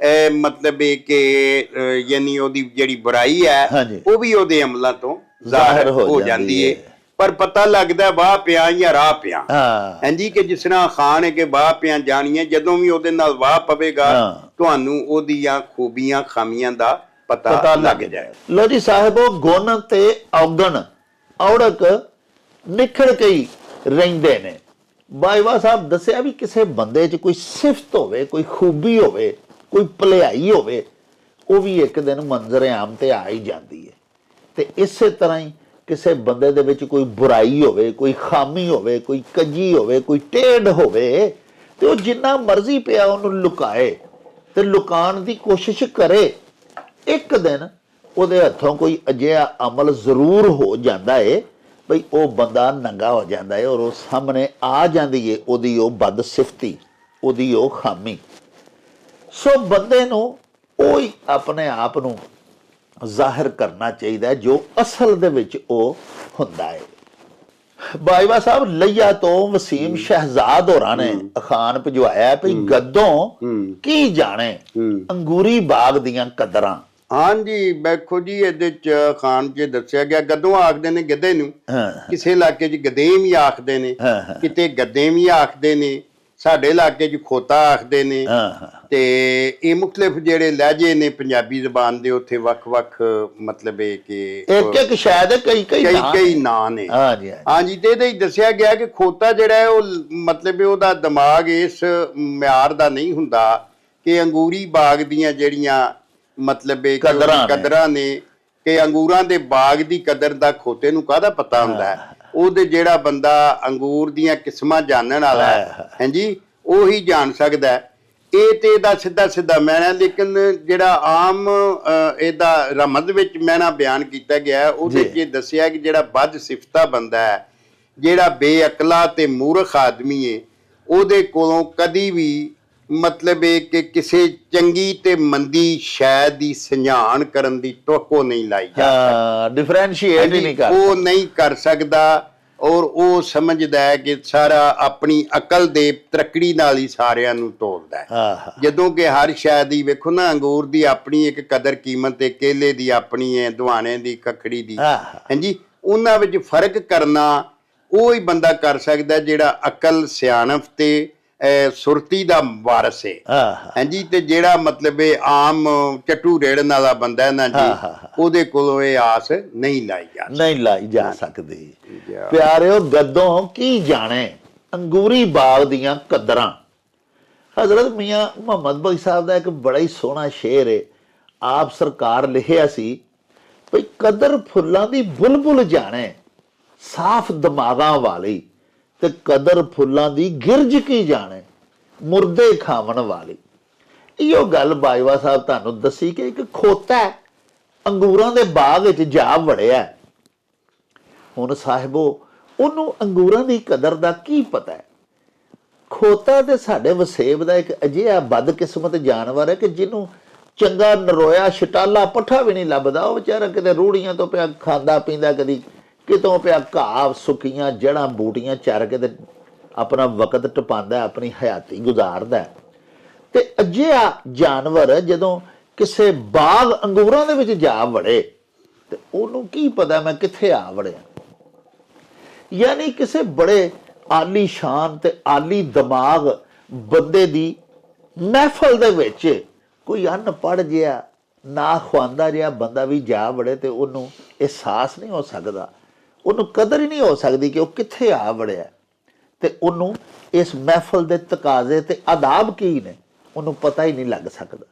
ਮਤਲਬ ਕਿ ਯਾਨੀ ਉਹਦੀ ਜਿਹੜੀ ਬੁਰਾਈ ਹੈ, ਉਹ ਵੀ ਉਹਦੇ ਅਮਲਾਂ ਤੋਂ ਜ਼ਾਹਰ ਹੋ ਜਾਂਦੀ ਹੈ। ਪਰ ਪਤਾ ਲੱਗਦਾ ਵਾਹ ਪਿਆ ਜਾਂ ਰਾਹ ਪਿਆ। ਹਾਂਜੀ, ਕਿ ਜਿਸ ਤਰ੍ਹਾਂ ਖਾਨ ਹੈ ਕਿ ਵਾਹ ਪਿਆ ਜਾਣੀਏ, ਜਦੋਂ ਵੀ ਉਹਦੇ ਨਾਲ ਵਾਹ ਪਵੇਗਾ ਤੁਹਾਨੂੰ ਉਹਦੀਆਂ ਖੂਬੀਆਂ ਖਾਮੀਆਂ ਦਾ ਪਤਾ ਲੱਗ ਜਾਏ। ਲੋ ਜੀ ਸਾਹਿਬੋ, ਗੁਣ ਤੇ ਔਗਣ ਔੜਕ ਨਿਖੜ ਕੇ ਹੀ ਰਹਿੰਦੇ ਨੇ। ਬਾਈਵਾ ਸਾਹਿਬ ਦੱਸਿਆ ਵੀ ਕਿਸੇ ਬੰਦੇ 'ਚ ਕੋਈ ਸਿਫਤ ਹੋਵੇ, ਕੋਈ ਖੂਬੀ ਹੋਵੇ, ਕੋਈ ਭਲਾਈ ਹੋਵੇ, ਉਹ ਵੀ ਇੱਕ ਦਿਨ ਮੰਜ਼ਰ ਆਮ ਤੇ ਆ ਹੀ ਜਾਂਦੀ ਹੈ। ਤੇ ਇਸੇ ਤਰ੍ਹਾਂ ਹੀ ਕਿਸੇ ਬੰਦੇ ਦੇ ਵਿੱਚ ਕੋਈ ਬੁਰਾਈ ਹੋਵੇ, ਕੋਈ ਖਾਮੀ ਹੋਵੇ, ਕੋਈ ਕੱਜੀ ਹੋਵੇ, ਕੋਈ ਟੇਢ ਹੋਵੇ, ਤੇ ਉਹ ਜਿੰਨਾ ਮਰਜ਼ੀ ਪਿਆ ਉਹਨੂੰ ਲੁਕਾਏ ਤੇ ਲੁਕਾਉਣ ਦੀ ਕੋਸ਼ਿਸ਼ ਕਰੇ, ਇੱਕ ਦਿਨ ਉਹਦੇ ਹੱਥੋਂ ਕੋਈ ਅਜਿਹਾ ਅਮਲ ਜ਼ਰੂਰ ਹੋ ਜਾਂਦਾ ਹੈ ਬਈ ਉਹ ਬੰਦਾ ਨੰਗਾ ਹੋ ਜਾਂਦਾ ਹੈ ਔਰ ਉਹ ਸਾਹਮਣੇ ਆ ਜਾਂਦੀ ਹੈ ਉਹਦੀ ਉਹ ਬਦਸਿਫਤੀ, ਉਹਦੀ ਉਹ ਖਾਮੀ। ਸੋ ਬੰਦੇ ਨੂੰ ਉਹ ਹੀ ਆਪਣੇ ਆਪ ਨੂੰ ਜ਼ਾਹਿਰ ਕਰਨਾ ਚਾਹੀਦਾ ਜੋ ਅਸਲ ਦੇ ਵਿੱਚ ਉਹ ਹੁੰਦਾ ਹੈ। ਬਾਈਵਾ ਸਾਹਿਬ, ਲਈਆ ਤੋਂ ਵਸੀਮ ਸ਼ਹਿਜ਼ਾਦ ਹੋਰਾਂ ਨੇ ਅਖਾਣ ਭਜਵਾਇਆ ਵੀ ਗੱਦੋਂ ਕੀ ਜਾਣੇ ਅੰਗੂਰੀ ਬਾਗ ਦੀਆਂ ਕਦਰਾਂ। ਹਾਂਜੀ, ਵੇਖੋ ਜੀ, ਇਹਦੇ ਚ ਖਾਨ ਚ ਦੱਸਿਆ ਗਿਆ, ਗੱਦੋਂ ਆਖਦੇ ਨੇ ਗੱਦੇ ਨੂੰ, ਕਿਸੇ ਇਲਾਕੇ ਚ ਗਦੇਮ ਹੀ ਆਖਦੇ ਨੇ, ਕਿਤੇ ਗੱਦੇਮ ਹੀ ਆਖਦੇ ਨੇ, ਸਾਡੇ ਇਲਾਕੇ ਚ ਖੋਤਾ ਆਖਦੇ ਨੇ। ਤੇ ਇਹ ਮੁਖਤਲਿਫ ਜਿਹੜੇ ਲਹਿਜੇ ਨੇ ਪੰਜਾਬੀ ਜ਼ਬਾਨ ਦੇ, ਉੱਥੇ ਵੱਖ-ਵੱਖ ਮਤਲਬ ਹੈ ਕਿ ਇੱਕ ਸ਼ਾਇਦ ਕਈ ਨਾਂ ਨੇ। ਹਾਂਜੀ, ਤੇ ਇਹਦੇ ਹੀ ਦੱਸਿਆ ਗਿਆ ਕਿ ਖੋਤਾ ਜਿਹੜਾ ਹੈ ਉਹ ਮਤਲਬ ਉਹਦਾ ਦਿਮਾਗ ਇਸ ਮਿਆਰ ਦਾ ਨਹੀਂ ਹੁੰਦਾ ਕਿ ਅੰਗੂਰੀ ਬਾਗ ਦੀਆਂ ਜਿਹੜੀਆਂ ਮਤਲਬ ਕਦਰਾਂ ਨੇ, ਕਿ ਅੰਗੂਰਾਂ ਦੇ ਬਾਗ ਦੀ ਕਦਰ ਦਾ ਖੋਤੇ ਨੂੰ ਕਾਹਦਾ ਪਤਾ ਹੁੰਦਾ ਹੈ। ਉਹਦੇ ਜਿਹੜਾ ਬੰਦਾ ਅੰਗੂਰ ਦੀਆਂ ਕਿਸਮਾਂ ਜਾਣਨ ਵਾਲਾ ਹੈ, ਹਾਂਜੀ, ਉਹੀ ਜਾਣ ਸਕਦਾ ਹੈ। ਇਹ ਤੇ ਇਹਦਾ ਸਿੱਧਾ ਮੈਨਾ, ਲੇਕਿਨ ਜਿਹੜਾ ਆਮ ਇਹਦਾ ਰਮਜ਼ ਵਿੱਚ ਮੈਨਾ ਬਿਆਨ ਕੀਤਾ ਗਿਆ, ਉਹਦੇ 'ਚ ਦੱਸਿਆ ਕਿ ਜਿਹੜਾ ਬਦ ਸਿਫਤਾ ਬੰਦਾ ਹੈ, ਜਿਹੜਾ ਬੇਅਕਲਾ ਤੇ ਮੂਰਖ ਆਦਮੀ ਹੈ, ਉਹਦੇ ਕੋਲੋਂ ਕਦੀ ਵੀ ਮਤਲਬ ਇਹ ਕਿ ਕਿਸੇ ਚੰਗੀ ਤੇ ਮੰਦੀ ਸ਼ੈ ਦੀ ਸੰਝਾਣ ਕਰਨ ਦੀ ਤੋਕੋ ਨਹੀਂ ਲਾਈ ਜਾ ਸਕਦੀ, ਡਿਫਰੈਂਸ਼ੀਏਟ ਨਹੀਂ ਕਰ, ਉਹ ਨਹੀਂ ਕਰ ਸਕਦਾ। ਔਰ ਉਹ ਸਮਝਦਾ ਹੈ ਕਿ ਸਾਰਾ ਆਪਣੀ ਅਕਲ ਦੇ ਤਰੱਕੜੀ ਨਾਲ ਹੀ ਸਾਰਿਆਂ ਨੂੰ ਤੋਲਦਾ ਹੈ। ਜਦੋਂ ਕਿ ਹਰ ਸ਼ੈ ਦੀ ਵੇਖੋ ਨਾ, ਅੰਗੂਰ ਦੀ ਆਪਣੀ ਇੱਕ ਕਦਰ ਕੀਮਤ ਹੈ, ਕੇਲੇ ਦੀ ਆਪਣੀ ਹੈ, ਦੁਆਣੇ ਦੀ, ਕਖੜੀ ਦੀ, ਹਾਂਜੀ, ਉਹਨਾਂ ਵਿੱਚ ਫਰਕ ਕਰਨਾ ਉਹ ਹੀ ਬੰਦਾ ਕਰ ਸਕਦਾ ਜਿਹੜਾ ਅਕਲ, ਸਿਆਣਪ ਤੇ ਸੁਰਤੀ ਦਾ ਵਾਰਸ ਹੈ। ਹਾਂਜੀ, ਤੇ ਜਿਹੜਾ ਮਤਲਬ ਇਹ ਆਮ ਚੱਟੂ ਰੇੜਨ ਵਾਲਾ ਬੰਦਾ ਹੈ ਨਾ ਜੀ, ਉਹਦੇ ਕੋਲੋਂ ਇਹ ਆਸ ਨਹੀਂ ਲਾਈ ਜਾ ਸਕਦੀ। ਪਿਆਰਿਓ, ਗੱਦੋਂ ਕੀ ਜਾਣੇ ਅੰਗੂਰੀ ਬਾਗ ਦੀਆਂ ਕਦਰਾਂ। ਹਜ਼ਰਤ ਮੀਆਂ ਮੁਹੰਮਦ ਬਖਸ਼ ਸਾਹਿਬ ਦਾ ਇੱਕ ਬੜਾ ਹੀ ਸੋਹਣਾ ਸ਼ੇਰ ਹੈ, ਆਪ ਸਰਕਾਰ ਲਿਖਿਆ ਸੀ ਵੀ ਕਦਰ ਫੁੱਲਾਂ ਦੀ ਬੁਲਬੁਲ ਜਾਣੇ ਸਾਫ਼ ਦਿਮਾਗਾਂ ਵਾਲੀ, ਤੇ ਕਦਰ ਫੁੱਲਾਂ ਦੀ ਗਿਰਜ ਕੀ ਜਾਣੇ ਮੁਰਦੇ ਖਾਵਣ ਵਾਲੀ। ਇਹੋ ਗੱਲ ਬਾਈਵਾ ਸਾਹਿਬ ਤੁਹਾਨੂੰ ਦੱਸੀ ਕਿ ਇੱਕ ਖੋਤਾ ਅੰਗੂਰਾਂ ਦੇ ਬਾਗ ਵਿੱਚ ਜਾ ਵੜਿਆ। ਹੁਣ ਸਾਹਿਬੋ, ਉਹਨੂੰ ਅੰਗੂਰਾਂ ਦੀ ਕਦਰ ਦਾ ਕੀ ਪਤਾ ਹੈ? ਖੋਤਾ ਤੇ ਸਾਡੇ ਵਸੇਬ ਦਾ ਇੱਕ ਅਜਿਹਾ ਬਦਕਿਸਮਤ ਜਾਨਵਰ ਹੈ ਕਿ ਜਿਹਨੂੰ ਚੰਗਾ ਨਰੋਇਆ ਛਟਾਲਾ ਪੱਠਾ ਵੀ ਨਹੀਂ ਲੱਭਦਾ। ਉਹ ਵਿਚਾਰਾ ਕਿਤੇ ਰੂੜੀਆਂ ਤੋਂ ਪਿਆ ਖਾਂਦਾ ਪੀਂਦਾ, ਕਦੀ ਕਿਤੋਂ ਪਿਆ ਘਾਹ, ਸੁੱਕੀਆਂ ਜੜ੍ਹਾਂ ਬੂਟੀਆਂ ਚਰ ਕੇ ਤੇ ਆਪਣਾ ਵਕਤ ਟਪਾਉਂਦਾ, ਆਪਣੀ ਹਯਾਤੀ ਗੁਜ਼ਾਰਦਾ। ਤੇ ਅਜਿਹਾ ਜਾਨਵਰ ਜਦੋਂ ਕਿਸੇ ਬਾਗ ਅੰਗੂਰਾਂ ਦੇ ਵਿੱਚ ਜਾ ਵੜੇ ਤੇ ਉਹਨੂੰ ਕੀ ਪਤਾ ਮੈਂ ਕਿੱਥੇ ਆ ਵੜਿਆ। ਯਾਨੀ ਕਿਸੇ ਬੜੇ ਆਲੀ ਸ਼ਾਨ ਤੇ ਆਲੀ ਦਿਮਾਗ ਬੰਦੇ ਦੀ ਮਹਿਫਲ ਦੇ ਵਿੱਚ ਕੋਈ ਅਨਪੜ੍ਹ ਜਿਹਾ ਨਾ ਖਵਾਂਦਾ ਜਿਹਾ ਬੰਦਾ ਵੀ ਜਾ ਵੜੇ ਤੇ ਉਹਨੂੰ ਅਹਿਸਾਸ ਨਹੀਂ ਹੋ ਸਕਦਾ, ਉਹਨੂੰ ਕਦਰ ਹੀ ਨਹੀਂ ਹੋ ਸਕਦੀ ਕਿ ਉਹ ਕਿੱਥੇ ਆ ਵੜਿਆ, ਤੇ ਉਹਨੂੰ ਇਸ ਮਹਿਫਲ ਦੇ ਤਕਾਜ਼ੇ ਤੇ ਆਦਾਬ ਕੀ ਨੇ ਉਹਨੂੰ ਪਤਾ ਹੀ ਨਹੀਂ ਲੱਗ ਸਕਦਾ।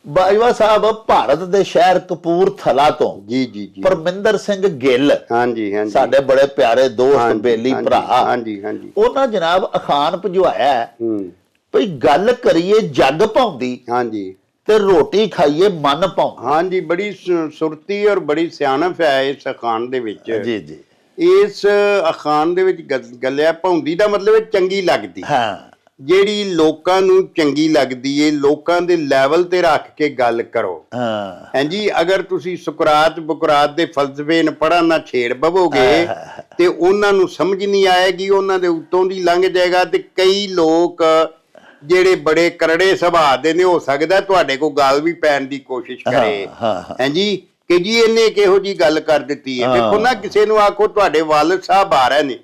ਬਾਜਵਾ ਸਾਹਿਬ ਭਾਰਤ ਦੇ ਸ਼ਹਿਰ ਕਪੂਰਥਲਾ ਤੋਂ ਜੀ ਜੀ ਜੀ ਪਰਮਿੰਦਰ ਸਿੰਘ ਗਿੱਲ, ਹਾਂਜੀ ਹਾਂਜੀ, ਸਾਡੇ ਬੜੇ ਪਿਆਰੇ ਦੋਸਤ ਬੇਲੀ ਭਰਾ, ਹਾਂਜੀ ਹਾਂਜੀ, ਉਹਨਾਂ ਜਨਾਬ ਅਖਾਣ ਭਜਵਾਇਆ ਭਈ ਗੱਲ ਕਰੀਏ ਜੱਗ ਪਾਉਂਦੀ, ਹਾਂਜੀ, ਤੇ ਰੋਟੀ ਖਾਈਏ ਮਨ ਪਾਉਂਦੀ। ਹਾਂਜੀ, ਬੜੀ ਸੁਰਤੀ ਔਰ ਬੜੀ ਸਿਆਣਪ ਹੈ ਇਸ ਅਖਾਣ ਦੇ ਵਿੱਚ। ਜੀ ਜੀ, ਇਸ ਅਖਾਣ ਦੇ ਵਿੱਚ ਗੱਲਿਆ ਪਾਉਂਦੀ ਦਾ ਮਤਲਬ ਹੈ ਚੰਗੀ ਲੱਗਦੀ। ਹਾਂ, ਜਿਹੜੀ ਲੋਕਾਂ ਨੂੰ ਚੰਗੀ ਲੱਗਦੀ ਏ, ਲੋਕਾਂ ਦੇ ਲੈਵਲ ਤੇ ਰੱਖ ਕੇ ਗੱਲ ਕਰੋ। ਹਾਂ, ਹਾਂਜੀ, ਅਗਰ ਤੁਸੀਂ ਸੁਕਰਾਤ ਬੁਕਰਾਤ ਦੇ ਫਲਸਫੇ ਨੂੰ ਪੜ੍ਹਨ ਨਾ ਛੇੜ ਪਵੋਗੇ ਤੇ ਉਹਨਾਂ ਨੂੰ ਸਮਝ ਨਹੀਂ ਆਏਗੀ, ਉਹਨਾਂ ਦੇ ਉੱਤੋਂ ਦੀ ਲੰਘ ਜਾਏਗਾ। ਤੇ ਕਈ ਲੋਕ ਜਿਹੜੇ ਬੜੇ ਕਰੜੇ ਸੁਭਾਅ ਦੇ ਨੇ, ਹੋ ਸਕਦਾ ਤੁਹਾਡੇ ਕੋਲ ਗੱਲ ਵੀ ਪੈਣ ਦੀ ਕੋਸ਼ਿਸ਼ ਕਰੇ। ਹਾਂਜੀ, ਕਿ ਜੀ ਇਹਨੇ ਕਿਹੋ ਜੀ ਗੱਲ ਕਰ ਦਿੱਤੀ ਹੈ। ਦੇਖੋ ਨਾ, ਕਿਸੇ ਨੂੰ ਆਖੋ ਤੁਹਾਡੇ ਵਾਲਿਦ ਸਾਹਿਬ ਆ ਰਹੇ ਨੇ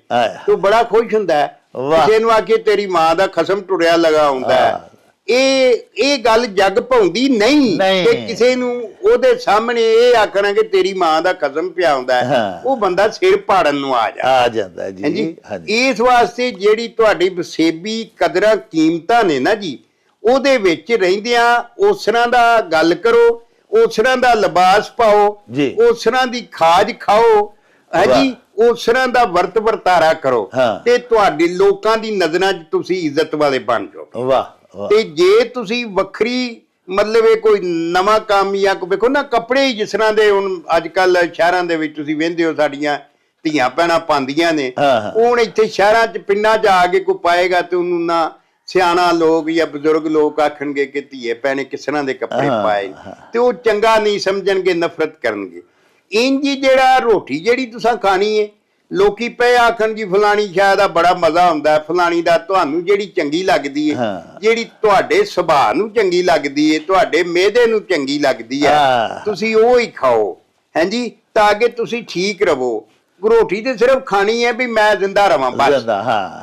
ਤੂੰ ਬੜਾ ਖੁਸ਼ ਹੁੰਦਾ ਹੈ, ਕਿਸੇ ਨੂੰ ਆਖੇ ਤੇਰੀ ਮਾਂ ਦਾ ਖਸਮ ਟੁਰਿਆ ਲਗਾ ਹੁੰਦਾ ਹੈ। ਇਹ ਗੱਲ ਜੱਗ ਪਾਉਂਦੀ ਨਹੀਂ ਕਿ ਕਿਸੇ ਨੂੰ ਉਹਦੇ ਸਾਹਮਣੇ ਇਹ ਆਖਣਾ ਕਿ ਤੇਰੀ ਮਾਂ ਦਾ ਖਸਮ ਪਿਆ ਹੁੰਦਾ ਹੈ, ਉਹ ਬੰਦਾ ਸਿਰ ਪਾੜਨ ਨੂੰ ਆ ਜਾਂਦਾ ਜੀ। ਇਸ ਵਾਸਤੇ ਜਿਹੜੀ ਤੁਹਾਡੀ ਵਸੇਬੀ ਕਦਰਾਂ ਕੀਮਤਾਂ ਨੇ ਨਾ ਜੀ, ਉਹਦੇ ਵਿੱਚ ਰਹਿੰਦਿਆਂ ਉਸ ਤਰ੍ਹਾਂ ਦਾ ਗੱਲ ਕਰੋ, ਉਸ ਤਰ੍ਹਾਂ ਦਾ ਲਿਬਾਸ ਪਾਓ, ਉਸ ਤਰ੍ਹਾਂ ਦੀ ਖਾਜ ਖਾਓ, ਹਾਂਜੀ, ਉਸ ਤਰ੍ਹਾਂ ਦਾ ਵਰਤ ਵਰਤਾਰਾ ਕਰੋ, ਤੇ ਤੁਹਾਡੀ ਲੋਕਾਂ ਦੀ ਨਜ਼ਰਾਂ 'ਚ ਤੁਸੀਂ ਇੱਜ਼ਤ ਵਾਲੇ ਬਣ ਜਾਓ। ਵਾਹ। ਤੇ ਜੇ ਤੁਸੀਂ ਵੱਖਰੀ ਮਤਲਬ ਇਹ ਕੋਈ ਨਵਾਂ ਕੰਮ ਜਾਂ ਵੇਖੋ ਨਾ, ਕੱਪੜੇ ਹੀ ਜਿਸ ਤਰ੍ਹਾਂ ਦੇ ਹੁਣ ਅੱਜ ਕੱਲ ਸ਼ਹਿਰਾਂ ਦੇ ਵਿੱਚ ਤੁਸੀਂ ਵੇਖਦੇ ਹੋ ਸਾਡੀਆਂ ਧੀਆਂ ਭੈਣਾਂ ਪਾਉਂਦੀਆਂ ਨੇ, ਹੁਣ ਇੱਥੇ ਸ਼ਹਿਰਾਂ 'ਚ ਪਿੰਡਾਂ 'ਚ ਆ ਕੇ ਕੋਈ ਪਾਏਗਾ ਤੇ ਉਹਨੂੰ ਨਾ ਸਿਆਣਾ ਲੋਕ ਜਾਂ ਬਜ਼ੁਰਗ ਲੋਕ ਆਖਣਗੇ ਕਿ ਧੀਏ ਭੈਣੇ ਕਿਸ ਤਰ੍ਹਾਂ ਦੇ ਕੱਪੜੇ ਪਾਏ, ਤੇ ਉਹ ਚੰਗਾ ਨਹੀਂ ਸਮਝਣਗੇ, ਨਫ਼ਰਤ ਕਰਨਗੇ। ਇੰਜ ਜਿਹੜਾ ਰੋਟੀ ਜਿਹੜੀ ਤੁਸੀਂ ਖਾਣੀ ਹੈ, ਲੋਕੀ ਪਏ ਆਖਣ ਜੀ ਫਲਾਣੀ ਸ਼ਾਇਦ ਦਾ ਬੜਾ ਮਜ਼ਾ ਹੁੰਦਾ, ਫਲਾਣੀ ਦਾ ਤੁਹਾਨੂੰ ਜਿਹੜੀ ਚੰਗੀ ਲੱਗਦੀ ਹੈ, ਜਿਹੜੀ ਤੁਹਾਡੇ ਸੁਭਾਅ ਨੂੰ ਚੰਗੀ ਲੱਗਦੀ ਹੈ, ਤੁਹਾਡੇ ਮਿਹਦੇ ਨੂੰ ਚੰਗੀ ਲੱਗਦੀ ਹੈ, ਤੁਸੀਂ ਉਹ ਹੀ ਖਾਓ। ਹਾਂਜੀ, ਤਾਂ ਕਿ ਤੁਸੀਂ ਠੀਕ ਰਹੋ। ਰੋਟੀ ਤੇ ਸਿਰਫ ਖਾਣੀ ਹੈ ਵੀ ਮੈਂ ਜ਼ਿੰਦਾ ਰਵਾਂ ਬਸ,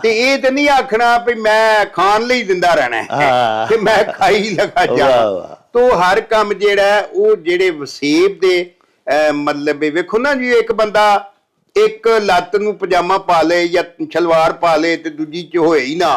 ਤੇ ਇਹ ਤੇ ਨਹੀਂ ਆਖਣਾ ਵੀ ਮੈਂ ਖਾਣ ਲਈ ਜ਼ਿੰਦਾ ਰਹਿਣਾ ਹੈ ਤੇ ਮੈਂ ਖਾਈ ਲਗਾ ਜਾਵਾਂ। ਤੋ ਹਰ ਕੰਮ ਜਿਹੜਾ ਉਹ ਜਿਹੜੇ ਵਸੇਬ ਦੇ ਮਤਲਬ ਵੇਖੋ ਨਾ ਜੀ, ਇੱਕ ਬੰਦਾ ਇੱਕ ਲੱਤ ਨੂੰ ਪਜਾਮਾ ਪਾ ਲੇ ਜਾਂ ਸ਼ਲਵਾਰ ਪਾ ਲੇ ਤੇ ਦੂਜੀ ਚ ਹੋਏ ਹੀ ਨਾ,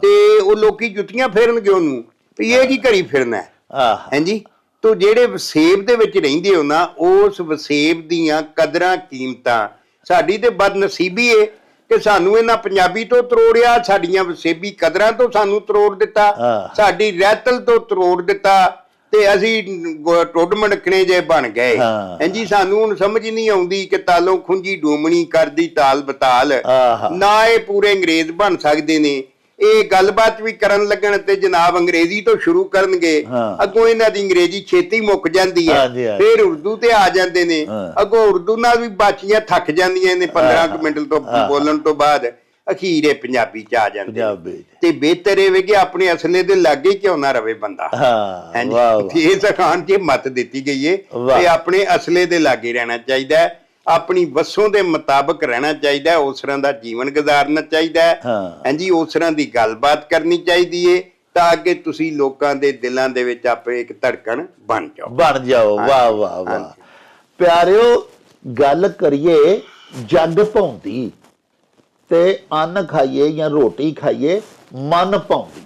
ਤੇ ਉਹ ਲੋਕੀ ਜੁੱਤੀਆਂ ਫੇਰਨਗੇ ਉਹਨੂੰ ਵੀ ਇਹ ਕੀ ਘੜੀ ਫਿਰਨਾ ਹਾਂਜੀ। ਤੋ ਜਿਹੜੇ ਵਸੇਬ ਦੇ ਵਿੱਚ ਰਹਿੰਦੇ ਹੋ ਨਾ, ਉਸ ਵਸੇਬ ਦੀਆਂ ਕਦਰਾਂ ਕੀਮਤਾਂ, ਸਾਡੀ ਤੇ ਬਦਨਸੀਬੀ ਏ ਕਿ ਸਾਨੂੰ ਇਹਨਾਂ ਪੰਜਾਬੀ ਤੋਂ ਤਰੋੜਿਆ, ਸਾਡੀਆਂ ਵਸੇਬੀ ਕਦਰਾਂ ਤੋਂ ਸਾਨੂੰ ਤਰੋੜ ਦਿੱਤਾ, ਸਾਡੀ ਰਹਿਤਲ ਤੋਂ ਤਰੋੜ ਦਿੱਤਾ, ਤੇ ਅਸੀਂ ਟੁੱਡ ਮਣਕਣੇ ਜੇ ਬਣ ਗਏ। ਹਾਂਜੀ, ਸਾਨੂੰ ਹੁਣ ਸਮਝ ਨਹੀਂ ਆਉਂਦੀ ਕਿ ਤਾਲੋਂ ਖੁੰਝੀ ਡੂਮਣੀ ਕਰਦੀ ਤਾਲ ਬਤਾਲ, ਨਾ ਇਹ ਪੂਰੇ ਅੰਗਰੇਜ਼ ਬਣ ਸਕਦੇ ਨੇ। ਇਹ ਗੱਲਬਾਤ ਵੀ ਕਰਨ ਲੱਗਣ ਤੇ ਜਨਾਬ ਅੰਗਰੇਜ਼ੀ ਤੋਂ ਸ਼ੁਰੂ ਕਰਨਗੇ, ਅੱਗੋਂ ਇਹਨਾਂ ਦੀ ਅੰਗਰੇਜ਼ੀ ਛੇਤੀ ਮੁੱਕ ਜਾਂਦੀ ਹੈ, ਫਿਰ ਉਰਦੂ ਤੇ ਆ ਜਾਂਦੇ ਨੇ, ਅੱਗੋਂ ਉਰਦੂ ਨਾਲ ਵੀ ਬਾਚੀਆਂ ਥੱਕ ਜਾਂਦੀਆਂ ਨੇ 15 ਮਿੰਟ ਤੋਂ ਬੋਲਣ ਤੋਂ ਬਾਅਦ, ਅਖੀਰੇ ਪੰਜਾਬੀ ਚ ਆ ਜਾਂਦੇ। ਤੇ ਬਿਹਤਰ ਇਹ ਵੇ ਕਿ ਆਪਣੇ ਅਸਲੇ ਦੇ ਲਾਗੇ ਕਿਉਂ ਨਾ ਰਵੇ ਬੰਦਾ। ਹਾਂਜੀ, ਇਹ ਅਖਾਣ 'ਚ ਮੱਤ ਦਿੱਤੀ ਗਈ ਹੈ ਕਿ ਆਪਣੇ ਅਸਲੇ ਦੇ ਲਾਗੇ ਰਹਿਣਾ ਚਾਹੀਦਾ ਹੈ, ਆਪਣੀ ਵਸੋਂ ਦੇ ਮੁਤਾਬਕ ਰਹਿਣਾ ਚਾਹੀਦਾ ਹੈ, ਉਸ ਤਰ੍ਹਾਂ ਦਾ ਜੀਵਨ ਗੁਜ਼ਾਰਨਾ ਚਾਹੀਦਾ ਹੈ। ਹਾਂਜੀ, ਉਸ ਤਰ੍ਹਾਂ ਦੀ ਗੱਲਬਾਤ ਕਰਨੀ ਚਾਹੀਦੀ ਹੈ ਤਾਂ ਕਿ ਤੁਸੀਂ ਲੋਕਾਂ ਦੇ ਦਿਲਾਂ ਦੇ ਵਿੱਚ ਆਪੇ ਇੱਕ ਧੜਕਣ ਬਣ ਜਾਓ। ਵਾਹ ਵਾਹ ਵਾਹ ਪਿਆਰਿਓ, ਗੱਲ ਕਰੀਏ ਜੱਗ ਪਾਉਂਦੀ ਤੇ ਅੰਨ ਖਾਈਏ ਜਾਂ ਰੋਟੀ ਖਾਈਏ ਮਨ ਪਾਉਂਦੀ।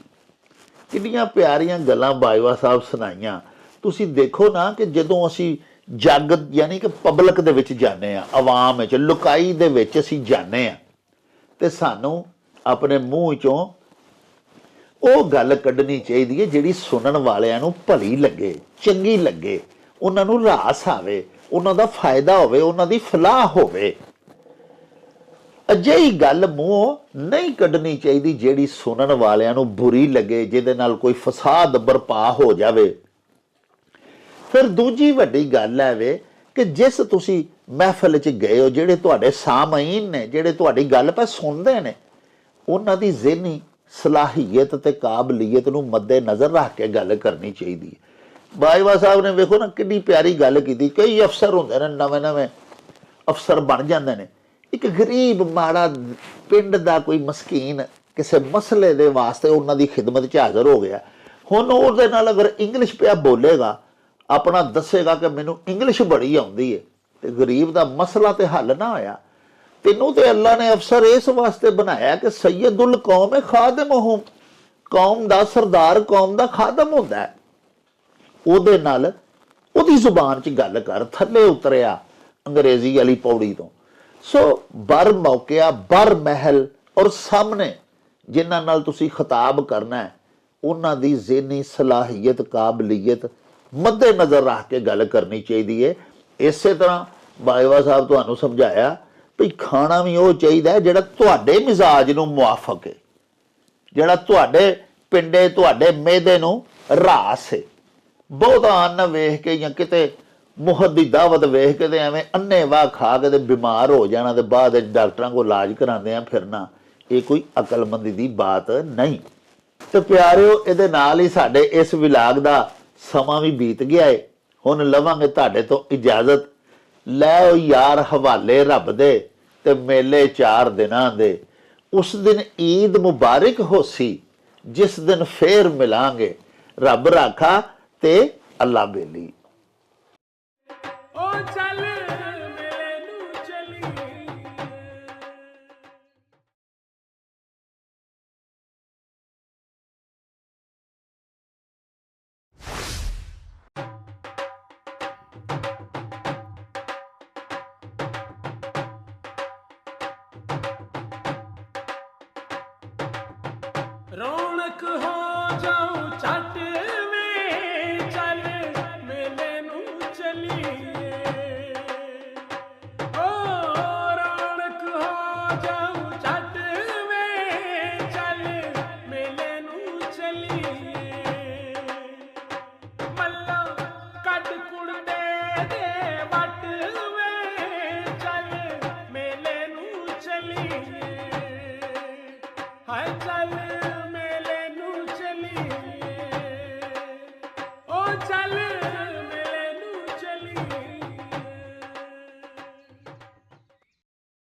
ਕਿੰਨੀਆਂ ਪਿਆਰੀਆਂ ਗੱਲਾਂ ਬਾਜਵਾ ਸਾਹਿਬ ਸੁਣਾਈਆਂ। ਤੁਸੀਂ ਦੇਖੋ ਨਾ ਕਿ ਜਦੋਂ ਅਸੀਂ ਜੱਗ ਯਾਨੀ ਕਿ ਪਬਲਿਕ ਦੇ ਵਿੱਚ ਜਾਂਦੇ ਆ, ਆਵਾਮ ਵਿੱਚ, ਲੁਕਾਈ ਦੇ ਵਿੱਚ ਅਸੀਂ ਜਾਂਦੇ ਆ, ਤੇ ਸਾਨੂੰ ਆਪਣੇ ਮੂੰਹ ਚੋਂ ਉਹ ਗੱਲ ਕੱਢਣੀ ਚਾਹੀਦੀ ਹੈ ਜਿਹੜੀ ਸੁਣਨ ਵਾਲਿਆਂ ਨੂੰ ਭਲੀ ਲੱਗੇ, ਚੰਗੀ ਲੱਗੇ, ਉਹਨਾਂ ਨੂੰ ਰਾਸ ਆਵੇ, ਉਹਨਾਂ ਦਾ ਫਾਇਦਾ ਹੋਵੇ, ਉਹਨਾਂ ਦੀ ਫਲਾਹ ਹੋਵੇ। ਅਜਿਹੀ ਗੱਲ ਮੂੰਹੋਂ ਨਹੀਂ ਕੱਢਣੀ ਚਾਹੀਦੀ ਜਿਹੜੀ ਸੁਣਨ ਵਾਲਿਆਂ ਨੂੰ ਬੁਰੀ ਲੱਗੇ, ਜਿਹਦੇ ਨਾਲ ਕੋਈ ਫਸਾਦ ਬਰਪਾ ਹੋ ਜਾਵੇ। ਫਿਰ ਦੂਜੀ ਵੱਡੀ ਗੱਲ ਹੈ ਵੇ ਕਿ ਜਿਸ ਤੁਸੀਂ ਮਹਿਫਲ 'ਚ ਗਏ ਹੋ, ਜਿਹੜੇ ਤੁਹਾਡੇ ਸਾਮਈਨ ਨੇ, ਜਿਹੜੇ ਤੁਹਾਡੀ ਗੱਲ ਪੈ ਸੁਣਦੇ ਨੇ, ਉਹਨਾਂ ਦੀ ਜ਼ਿਹਨੀ ਸਲਾਹੀਅਤ ਤੇ ਕਾਬਲੀਅਤ ਨੂੰ ਮੱਦੇ ਨਜ਼ਰ ਰੱਖ ਕੇ ਗੱਲ ਕਰਨੀ ਚਾਹੀਦੀ ਹੈ। ਬਾਜਵਾ ਸਾਹਿਬ ਨੇ ਵੇਖੋ ਨਾ ਕਿੰਨੀ ਪਿਆਰੀ ਗੱਲ ਕੀਤੀ। ਕਈ ਅਫਸਰ ਹੁੰਦੇ ਨੇ ਨਵੇਂ ਅਫਸਰ ਬਣ ਜਾਂਦੇ ਨੇ, ਇੱਕ ਗਰੀਬ ਮਾੜਾ ਪਿੰਡ ਦਾ ਕੋਈ ਮਸਕੀਨ ਕਿਸੇ ਮਸਲੇ ਦੇ ਵਾਸਤੇ ਉਹਨਾਂ ਦੀ ਖਿਦਮਤ 'ਚ ਹਾਜ਼ਰ ਹੋ ਗਿਆ। ਹੁਣ ਉਹਦੇ ਨਾਲ ਅਗਰ ਇੰਗਲਿਸ਼ ਪਿਆ ਬੋਲੇਗਾ, ਆਪਣਾ ਦੱਸੇਗਾ ਕਿ ਮੈਨੂੰ ਇੰਗਲਿਸ਼ ਬੜੀ ਆਉਂਦੀ ਹੈ, ਤੇ ਗਰੀਬ ਦਾ ਮਸਲਾ ਤੇ ਹੱਲ ਨਾ ਹੋਇਆ। ਤੈਨੂੰ ਤੇ ਅੱਲਾ ਨੇ ਅਫਸਰ ਇਸ ਵਾਸਤੇ ਬਣਾਇਆ ਕਿ ਸੈਯਦੁਲ ਕੌਮ ਖਾਦਮਹੁਮ, ਕੌਮ ਦਾ ਸਰਦਾਰ ਕੌਮ ਦਾ ਖਾਦਮ ਹੁੰਦਾ ਹੈ। ਉਹਦੇ ਨਾਲ ਉਹਦੀ ਜ਼ੁਬਾਨ 'ਚ ਗੱਲ ਕਰ। ਥੱਲੇ ਉਤਰਿਆ ਅੰਗਰੇਜ਼ੀ ਵਾਲੀ ਪੌੜੀ ਤੋਂ। ਸੋ ਬਰ ਮੌਕਿਆ, ਬਰ ਮਹਿਲ ਔਰ ਸਾਹਮਣੇ ਜਿਨ੍ਹਾਂ ਨਾਲ ਤੁਸੀਂ ਖਿਤਾਬ ਕਰਨਾ ਹੈ, ਉਹਨਾਂ ਦੀ ਜ਼ਿਹਨੀ ਸਲਾਹੀਅਤ, ਕਾਬਲੀਅਤ ਮੱਦੇ ਨਜ਼ਰ ਰੱਖ ਕੇ ਗੱਲ ਕਰਨੀ ਚਾਹੀਦੀ ਹੈ। ਇਸੇ ਤਰ੍ਹਾਂ ਬਾਜਵਾ ਸਾਹਿਬ ਤੁਹਾਨੂੰ ਸਮਝਾਇਆ ਵੀ ਖਾਣਾ ਵੀ ਉਹ ਚਾਹੀਦਾ ਜਿਹੜਾ ਤੁਹਾਡੇ ਮਿਜ਼ਾਜ ਨੂੰ ਮੁਆਫਕ ਹੈ, ਜਿਹੜਾ ਤੁਹਾਡੇ ਪਿੰਡੇ, ਤੁਹਾਡੇ ਮਿਹਦੇ ਨੂੰ ਰਾਸ ਹੈ। ਬਹੁਤਾ ਅੰਨ ਵੇਖ ਕੇ ਜਾਂ ਕਿਤੇ ਮੁਹਦ ਦੀ ਦਾਵਤ ਵੇਖ ਕੇ ਤੇ ਐਵੇਂ ਅੰਨੇ ਵਾਹ ਖਾ ਕੇ ਤੇ ਬਿਮਾਰ ਹੋ ਜਾਣਾ ਤੇ ਬਾਅਦ ਵਿੱਚ ਡਾਕਟਰਾਂ ਕੋਲ ਇਲਾਜ ਕਰਾਉਂਦੇ ਆ ਫਿਰਨਾ, ਇਹ ਕੋਈ ਅਕਲਮੰਦੀ ਦੀ ਬਾਤ ਨਹੀਂ। ਤੇ ਪਿਆਰਿਓ, ਇਹਦੇ ਨਾਲ ਹੀ ਸਾਡੇ ਇਸ ਵਿਲਾਗ ਦਾ ਸਮਾਂ ਵੀ ਬੀਤ ਗਿਆ ਏ। ਹੁਣ ਲਵਾਂਗੇ ਤੁਹਾਡੇ ਤੋਂ ਇਜਾਜ਼ਤ। ਲੈ ਯਾਰ ਹਵਾਲੇ ਰੱਬ ਦੇ ਤੇ ਮੇਲੇ 4 ਦਿਨਾਂ ਦੇ। ਉਸ ਦਿਨ ਈਦ ਮੁਬਾਰਕ ਹੋਸੀ, ਜਿਸ ਦਿਨ ਫੇਰ ਮਿਲਾਂਗੇ। ਰੱਬ ਰਾਖਾ ਤੇ ਅੱਲਾ ਬੇਲੀ। ਰੌਣਕ ਹੋ ਜਾਊ ਛੱਟ ਵੇ, ਚੱਲ ਮੇਲੇ ਨੂੰ ਚਲੀਏ। ਓ ਰੌਣਕ ਹੋ ਜਾਊ ਛੱਟ ਵੇ, ਚੱਲ ਮੇਲੇ ਨੂੰ ਚਲੀਏ। ਮੱਲਾ ਕੱਢ ਕੁੜਦੇ ਦੇ ਵੱਟ ਵੇ, ਚੱਲ ਮੇਲੇ ਨੂੰ ਚਲੀਏ। ਹਾਏ ਚੱਲ